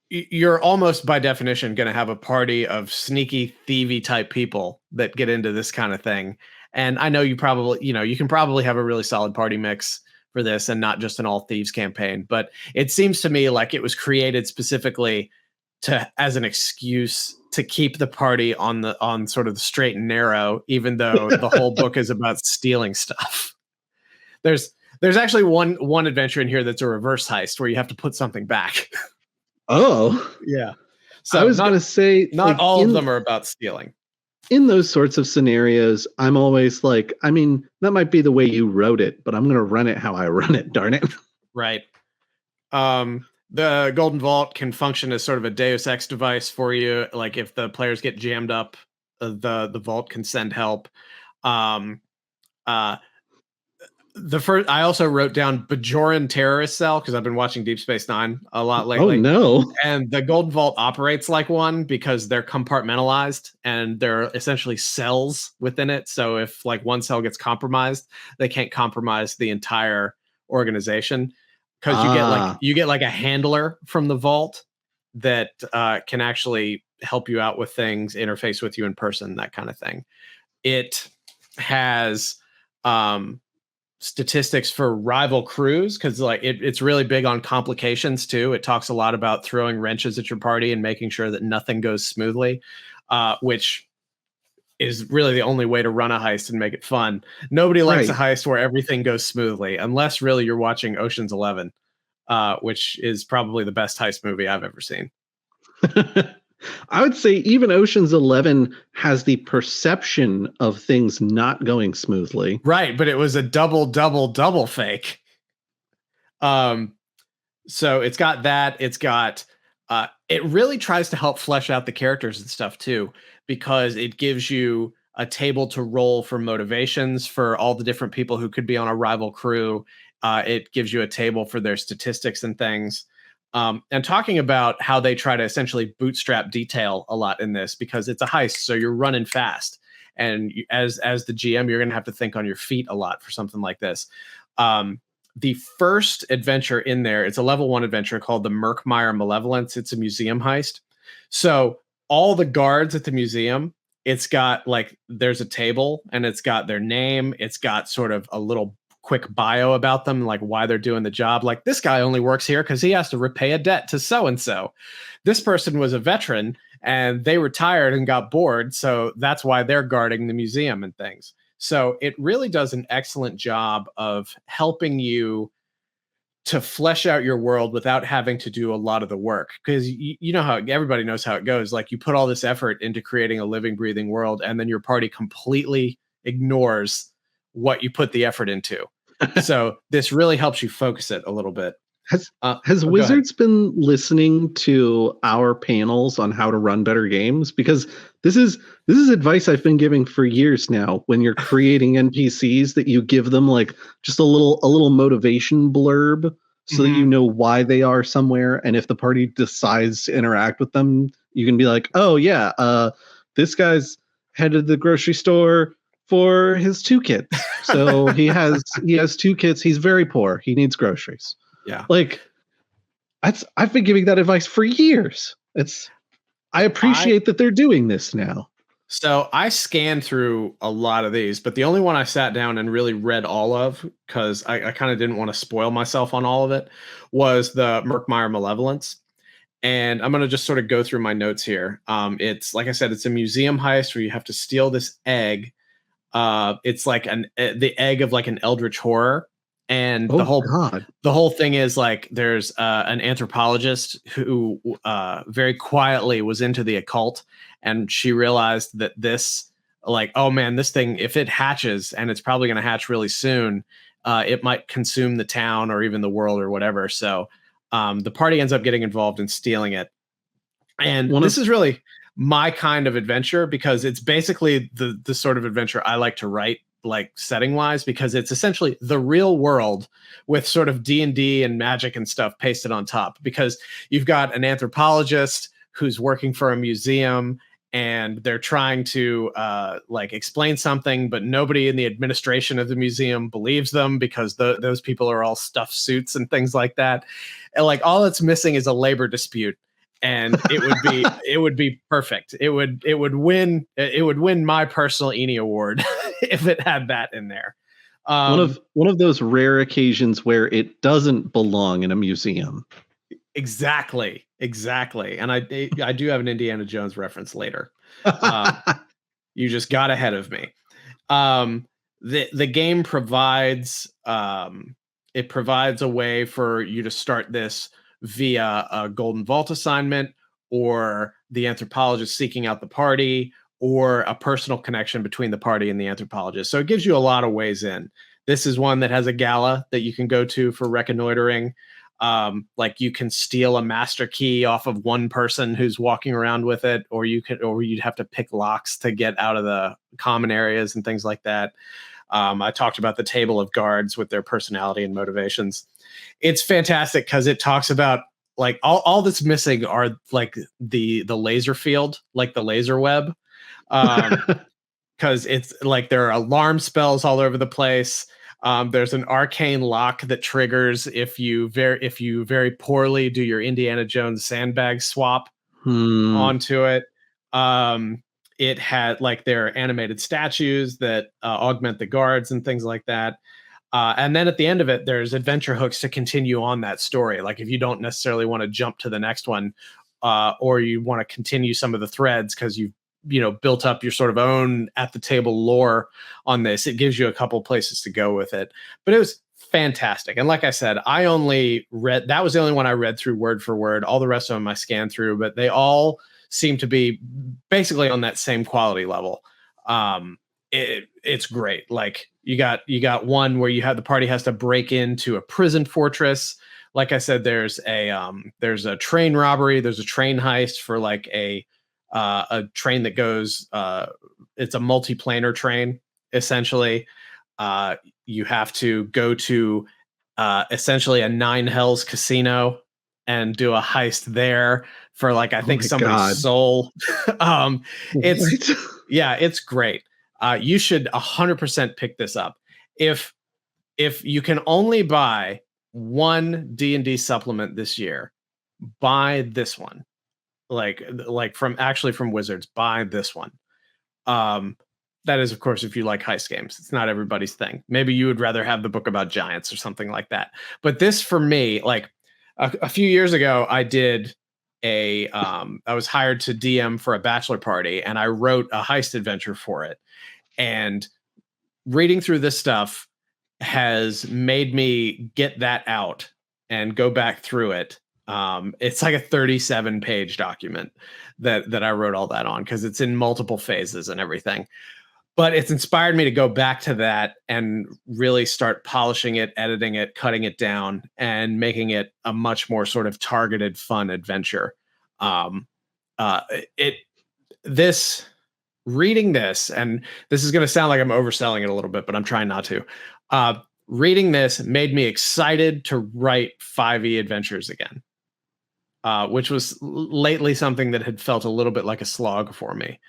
you're almost by definition going to have a party of sneaky, thievy type people that get into this kind of thing. And I know you can probably have a really solid party mix for this and not just an all thieves campaign. But it seems to me like it was created specifically as an excuse to keep the party on sort of the straight and narrow, even though the whole book is about stealing stuff. There's actually one adventure in here that's a reverse heist where you have to put something back. Oh, yeah. So I was going to say, not like, all of them are about stealing. In those sorts of scenarios, I'm always like, I mean, that might be the way you wrote it, but I'm going to run it how I run it, darn it. Right. The Golden Vault can function as sort of a Deus Ex device for you. Like if the players get jammed up, the vault can send help. I also wrote down Bajoran terrorist cell because I've been watching Deep Space Nine a lot lately. Oh no! And the Golden Vault operates like one because they're compartmentalized and they're essentially cells within it. So if like one cell gets compromised, they can't compromise the entire organization, because you get like a handler from the vault that can actually help you out with things, interface with you in person, that kind of thing. It has statistics for rival crews, because like it's really big on complications too. It talks a lot about throwing wrenches at your party and making sure that nothing goes smoothly, which is really the only way to run a heist and make it fun. Nobody likes a heist where everything goes smoothly, unless really you're watching Ocean's 11, which is probably the best heist movie I've ever seen. I would say even Ocean's 11 has the perception of things not going smoothly. Right, but it was a double fake. So it's got that. It's got it really tries to help flesh out the characters and stuff too, because it gives you a table to roll for motivations for all the different people who could be on a rival crew. It gives you a table for their statistics and things. And talking about how they try to essentially bootstrap detail a lot in this, because it's a heist, so you're running fast. And as the GM, you're going to have to think on your feet a lot for something like this. The first adventure in there, it's a level 1 adventure called the Merkmeyer Malevolence. It's a museum heist. So all the guards at the museum, it's got like, there's a table and it's got their name. It's got sort of a little quick bio about them, like why they're doing the job. Like, this guy only works here because he has to repay a debt to so-and-so. This person was a veteran and they retired and got bored. So that's why they're guarding the museum and things. So it really does an excellent job of helping you to flesh out your world without having to do a lot of the work. Because you know how everybody knows how it goes. Like, you put all this effort into creating a living, breathing world, and then your party completely ignores what you put the effort into. So this really helps you focus it a little bit. Has Wizards been listening to our panels on how to run better games? Because this is advice I've been giving for years now. When you're creating NPCs, that you give them like just a little motivation blurb so that you know why they are somewhere. And if the party decides to interact with them, you can be like, oh yeah, this guy's headed to the grocery store for his 2 kids. So he has 2 kids. He's very poor. He needs groceries. Yeah. Like, I've been giving that advice for years. I appreciate that they're doing this now. So I scanned through a lot of these, but the only one I sat down and really read all of, because I kind of didn't want to spoil myself on all of it, was the Merkmeyer Malevolence. And I'm going to just sort of go through my notes here. It's, like I said, it's a museum heist where you have to steal this egg. It's like the egg of like an eldritch horror. And the whole thing is like, there's an anthropologist who very quietly was into the occult, and she realized that this, like, oh man, this thing, if it hatches, and it's probably going to hatch really soon, it might consume the town or even the world or whatever. So the party ends up getting involved in stealing it. And this is really my kind of adventure, because it's basically the sort of adventure I like to write, like setting wise, because it's essentially the real world with sort of D&D and magic and stuff pasted on top. Because you've got an anthropologist who's working for a museum, and they're trying to like explain something, but nobody in the administration of the museum believes them, because those people are all stuffed suits and things like that. And like, all it's missing is a labor dispute. And it would be perfect. It would win my personal Eni award if it had that in there. One of those rare occasions where it doesn't belong in a museum. Exactly. And I do have an Indiana Jones reference later. You just got ahead of me. The game provides it provides a way for you to start this via a Golden Vault assignment, or the anthropologist seeking out the party, or a personal connection between the party and the anthropologist. So it gives you a lot of ways in. This is one that has a gala that you can go to for reconnoitering. Like, you can steal a master key off of one person who's walking around with it, or you'd have to pick locks to get out of the common areas and things like that. I talked about the table of guards with their personality and motivations. It's fantastic because it talks about, like, all that's missing are like the laser field, like the laser web. Because it's like there are alarm spells all over the place. There's an arcane lock that triggers if you very poorly do your Indiana Jones sandbag swap onto it. It had, like, there are animated statues that augment the guards and things like that. And then at the end of it, there's adventure hooks to continue on that story. Like if you don't necessarily want to jump to the next one, or you want to continue some of the threads because you've built up your sort of own at the table lore on this, it gives you a couple places to go with it. But it was fantastic. And like I said, that was the only one I read through word for word. All the rest of them I scanned through, but they all seem to be basically on that same quality level. It's great. Like you got one where you have the party has to break into a prison fortress. Like I said, there's a train robbery. There's a train heist for like a train that goes. It's a multiplanar train essentially. You have to go to essentially a Nine Hells casino and do a heist there for like I think somebody's soul. It's great. You should 100% pick this up. If you can only buy one D&D supplement this year, buy this one. Like from Wizards, buy this one. That is, of course, if you like heist games. It's not everybody's thing. Maybe you would rather have the book about giants or something like that. But this, for me, like a few years ago, I did I was hired to DM for a bachelor party, and I wrote a heist adventure for it. And reading through this stuff has made me get that out and go back through it. It's like a 37-page document that I wrote all that on because it's in multiple phases and everything. But it's inspired me to go back to that and really start polishing it, editing it, cutting it down, and making it a much more sort of targeted, fun adventure. Reading this, and this is going to sound like I'm overselling it a little bit, but I'm trying not to. Reading this made me excited to write 5e adventures again, which was lately something that had felt a little bit like a slog for me.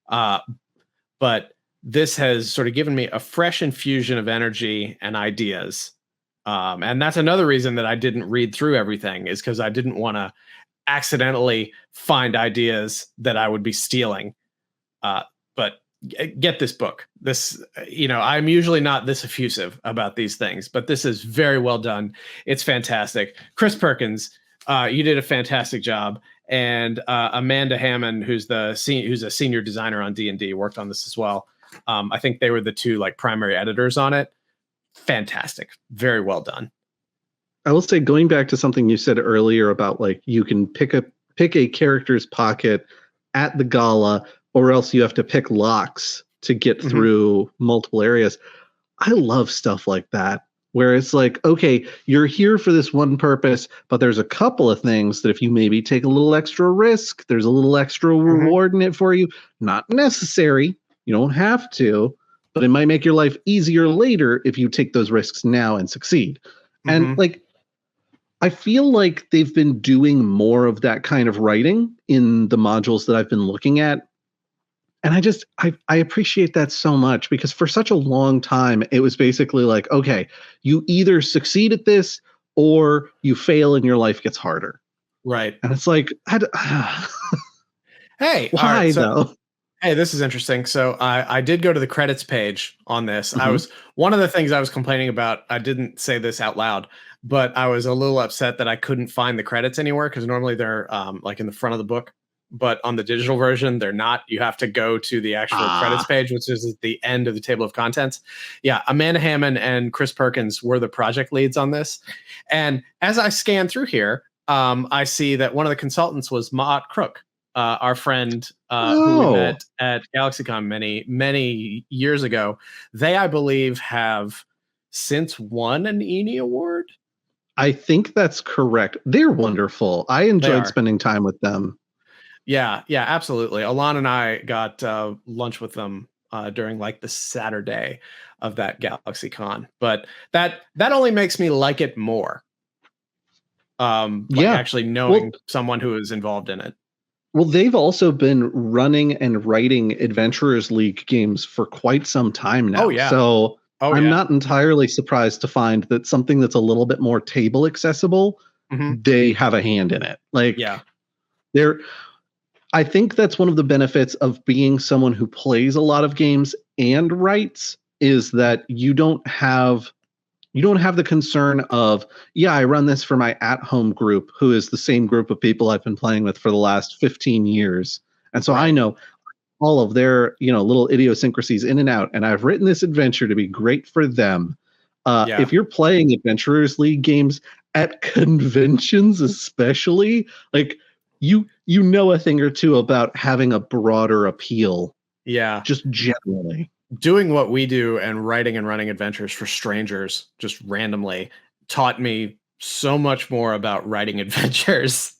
But this has sort of given me a fresh infusion of energy and ideas. And that's another reason that I didn't read through everything, is because I didn't want to accidentally find ideas that I would be stealing. But get this book. I'm usually not this effusive about these things, but this is very well done. It's fantastic. Chris Perkins, you did a fantastic job. And Amanda Hammond, who's a senior designer on D&D, worked on this as well. I think they were the two like primary editors on it. Fantastic. Very well done. I will say, going back to something you said earlier about like you can pick a character's pocket at the gala, or else you have to pick locks to get through multiple areas. I love stuff like that, where it's like, okay, you're here for this one purpose, but there's a couple of things that if you maybe take a little extra risk, there's a little extra reward in it for you. Not necessary. You don't have to, but it might make your life easier later if you take those risks now and succeed. And like, I feel like they've been doing more of that kind of writing in the modules that I've been looking at. And I appreciate that so much, because for such a long time, it was basically like, okay, you either succeed at this or you fail and your life gets harder. Right. And it's like, hey, why though? Hey, this is interesting. So I did go to the credits page on this. One of the things I was complaining about, I didn't say this out loud, but I was a little upset that I couldn't find the credits anywhere, because normally they're like in the front of the book. But on the digital version, they're not. You have to go to the actual credits page, which is at the end of the table of contents. Yeah, Amanda Hammond and Chris Perkins were the project leads on this. And as I scan through here, I see that one of the consultants was Maat Crook, our friend who we met at GalaxyCon many, many years ago. They, I believe, have since won an ENI award. I think that's correct. They're wonderful. I enjoyed spending time with them. Yeah, absolutely. Alon and I got lunch with them during like the Saturday of that GalaxyCon, but that only makes me like it more. Actually knowing someone who is involved in it. Well, they've also been running and writing Adventurers League games for quite some time now. Oh, yeah. So I'm not entirely surprised to find that something that's a little bit more table accessible, they have a hand in it. Like, I think that's one of the benefits of being someone who plays a lot of games and writes, is that you don't have You don't have the concern of, yeah, I run this for my at-home group, who is the same group of people I've been playing with for the last 15 years. And so I know all of their, little idiosyncrasies in and out. And I've written this adventure to be great for them. If you're playing Adventurers League games at conventions, especially, like you know a thing or two about having a broader appeal. Yeah. Just generally. Doing what we do and writing and running adventures for strangers just randomly taught me so much more about writing adventures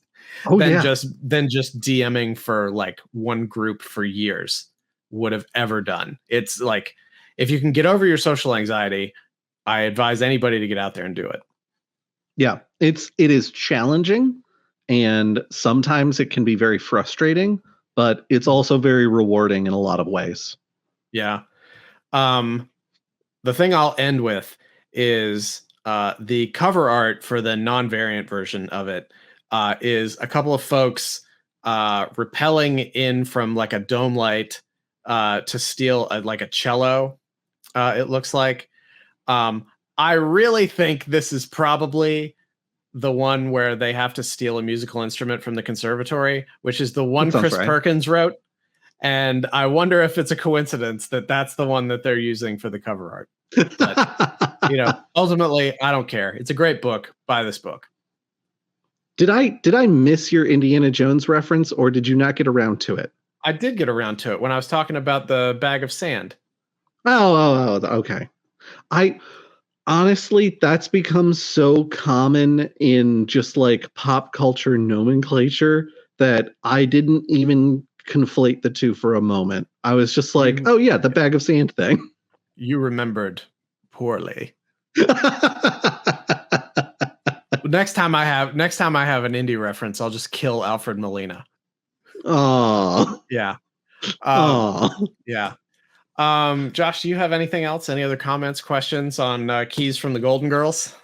than just DMing for like one group for years would have ever done. It's like, if you can get over your social anxiety, I advise anybody to get out there and do it. Yeah, it is challenging, and sometimes it can be very frustrating, but it's also very rewarding in a lot of ways. Yeah. The thing I'll end with is the cover art for the non-variant version of it is a couple of folks rappelling in from like a dome light to steal like a cello. It looks like. I really think this is probably the one where they have to steal a musical instrument from the conservatory, which is the one Chris Perkins wrote. And I wonder if it's a coincidence that that's the one that they're using for the cover art. But, ultimately, I don't care. It's a great book. Buy this book. Did I miss your Indiana Jones reference, or did you not get around to it? I did get around to it when I was talking about the bag of sand. Oh, okay. Honestly, that's become so common in just like pop culture nomenclature that I didn't even conflate the two for a moment. I was just like, oh yeah, the bag of sand thing. You remembered poorly. Next time I have an indie reference, I'll just kill Alfred Molina. Oh. Yeah. Yeah. Josh, do you have anything else? Any other comments, questions on Keys from the Golden Girls?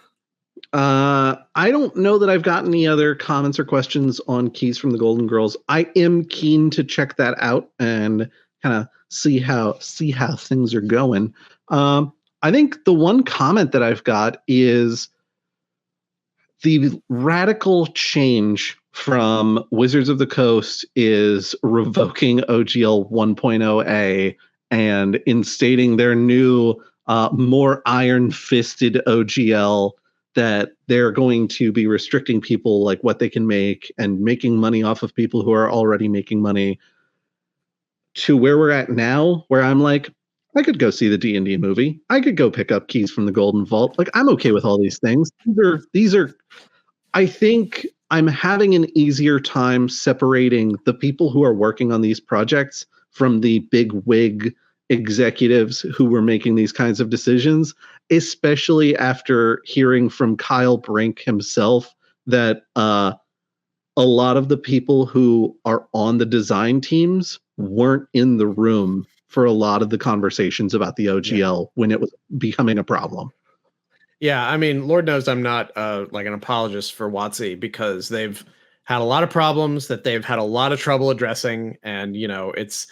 I don't know that I've got any other comments or questions on Keys from the Golden Girls. I am keen to check that out and kind of see how things are going. I think the one comment that I've got is the radical change from Wizards of the Coast is revoking OGL 1.0A and instating their new, more iron-fisted OGL that they're going to be restricting people like what they can make and making money off of people who are already making money, to where we're at now, where I'm like, I could go see the D&D movie. I could go pick up Keys from the Golden Vault. Like, I'm okay with all these things. These are I think I'm having an easier time separating the people who are working on these projects from the big wig executives who were making these kinds of decisions, especially after hearing from Kyle Brink himself that a lot of the people who are on the design teams weren't in the room for a lot of the conversations about the OGL when it was becoming a problem. Yeah, I mean, Lord knows I'm not like an apologist for WotC, because they've had a lot of problems that they've had a lot of trouble addressing, and it's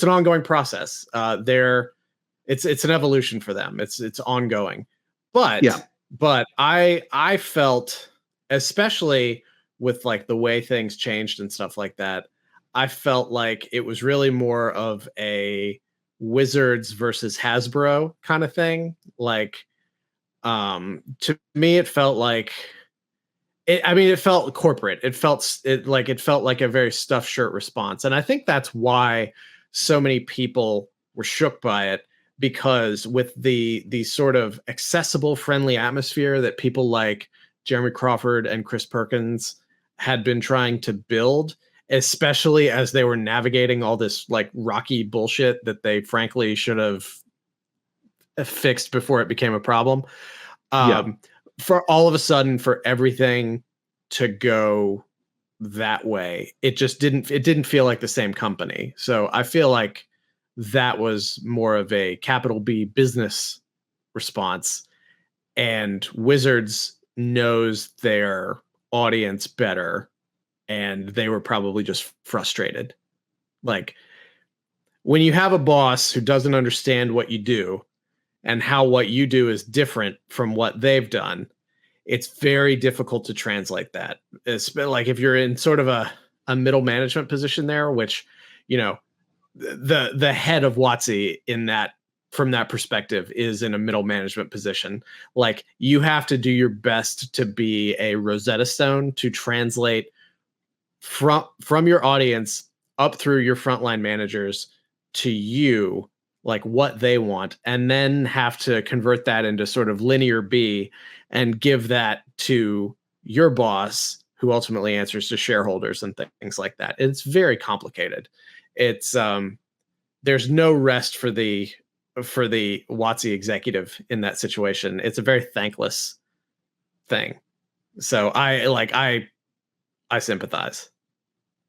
an ongoing process. It's an evolution for them. It's ongoing. But I felt, especially with like the way things changed and stuff like that, I felt like it was really more of a Wizards versus Hasbro kind of thing. Like, to me, it felt like it felt corporate. It felt like a very stuffed shirt response. And I think that's why so many people were shook by it, because with the sort of accessible, friendly atmosphere that people like Jeremy Crawford and Chris Perkins had been trying to build, especially as they were navigating all this like rocky bullshit that they frankly should have fixed before it became a problem. For all of a sudden, for everything to go that way, it didn't feel like the same company. So I feel like that was more of a capital B business response, and Wizards knows their audience better, and they were probably just frustrated. Like, when you have a boss who doesn't understand what you do and how what you do is different from what they've done, it's very difficult to translate that. It's like if you're in sort of a middle management position there, which, you know, the head of WotC in that, from that perspective, is in a middle management position. Like, you have to do your best to be a Rosetta Stone to translate from your audience up through your frontline managers to you, like what they want, and then have to convert that into sort of linear B and give that to your boss, who ultimately answers to shareholders and things like that. It's very complicated. It's there's no rest for the WotC executive in that situation. It's a very thankless thing. So I sympathize.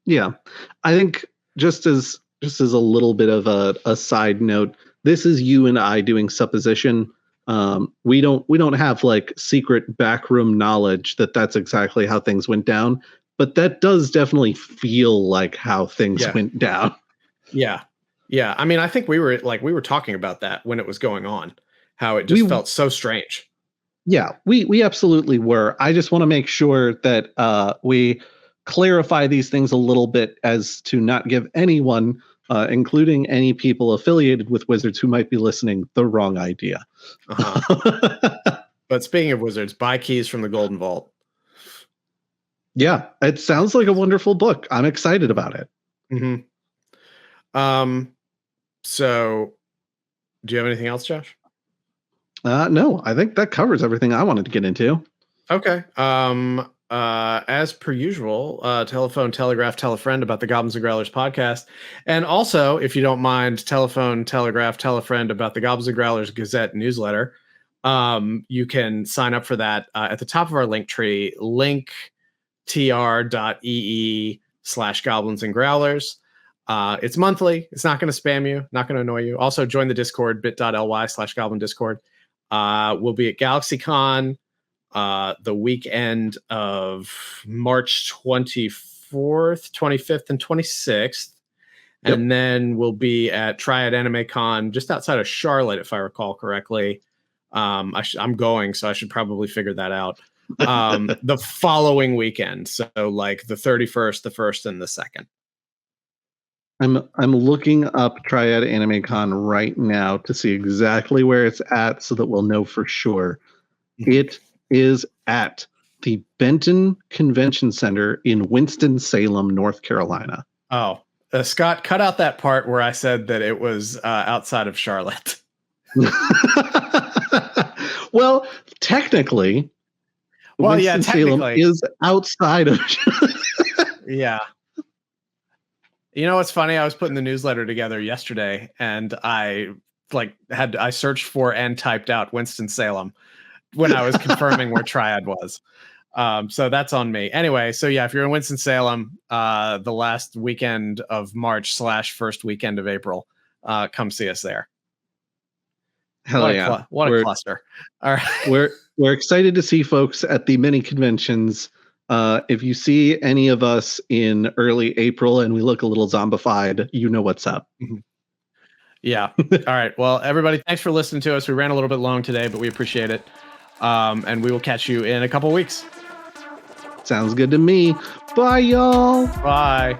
Yeah. I think just as a little bit of a side note, this is you and I doing supposition. We don't have like secret backroom knowledge that that's exactly how things went down, but that does definitely feel like how things went down. Yeah. Yeah. I mean, I think we were talking about that when it was going on, how it just felt so strange. Yeah, we absolutely were. I just want to make sure that we clarify these things a little bit, as to not give anyone, including any people affiliated with Wizards who might be listening, the wrong idea. But speaking of Wizards, buy keys from the Golden Vault. Yeah, it sounds like a wonderful book. I'm excited about it. Mm-hmm. So do you have anything else, Josh? No, I think that covers everything I wanted to get into. Okay. As per usual, telephone, telegraph, tell a friend about the Goblins and Growlers podcast. And also, if you don't mind, telephone, telegraph, tell a friend about the Goblins and Growlers Gazette newsletter. You can sign up for that at the top of our link tree, linktr.ee/Goblins and Growlers. It's monthly. It's not going to spam you, not going to annoy you. Also, join the Discord, bit.ly/Goblin Discord. We'll be at GalaxyCon the weekend of March 24th, 25th, and 26th. Yep. And then we'll be at Triad Anime Con just outside of Charlotte, if I recall correctly. I'm going, so I should probably figure that out. The following weekend. So like the 31st, the 1st, and the 2nd. I'm looking up Triad Anime Con right now to see exactly where it's at, so that we'll know for sure. It is at the Benton Convention Center in Winston-Salem, North Carolina. Oh, Scott, cut out that part where I said that it was outside of Charlotte. Well, technically, Winston-Salem is outside of Yeah. You know what's funny? I was putting the newsletter together yesterday, and I searched for and typed out Winston-Salem when I was confirming where Triad was. So that's on me. Anyway, so yeah, if you're in Winston-Salem, the last weekend of March / first weekend of April, come see us there. Hell yeah. What a cluster. All right. We're excited to see folks at the mini conventions. If you see any of us in early April and we look a little zombified, you know what's up. Yeah. All right. Well, everybody, thanks for listening to us. We ran a little bit long today, but we appreciate it. And we will catch you in a couple weeks. Sounds good to me. Bye, y'all. Bye.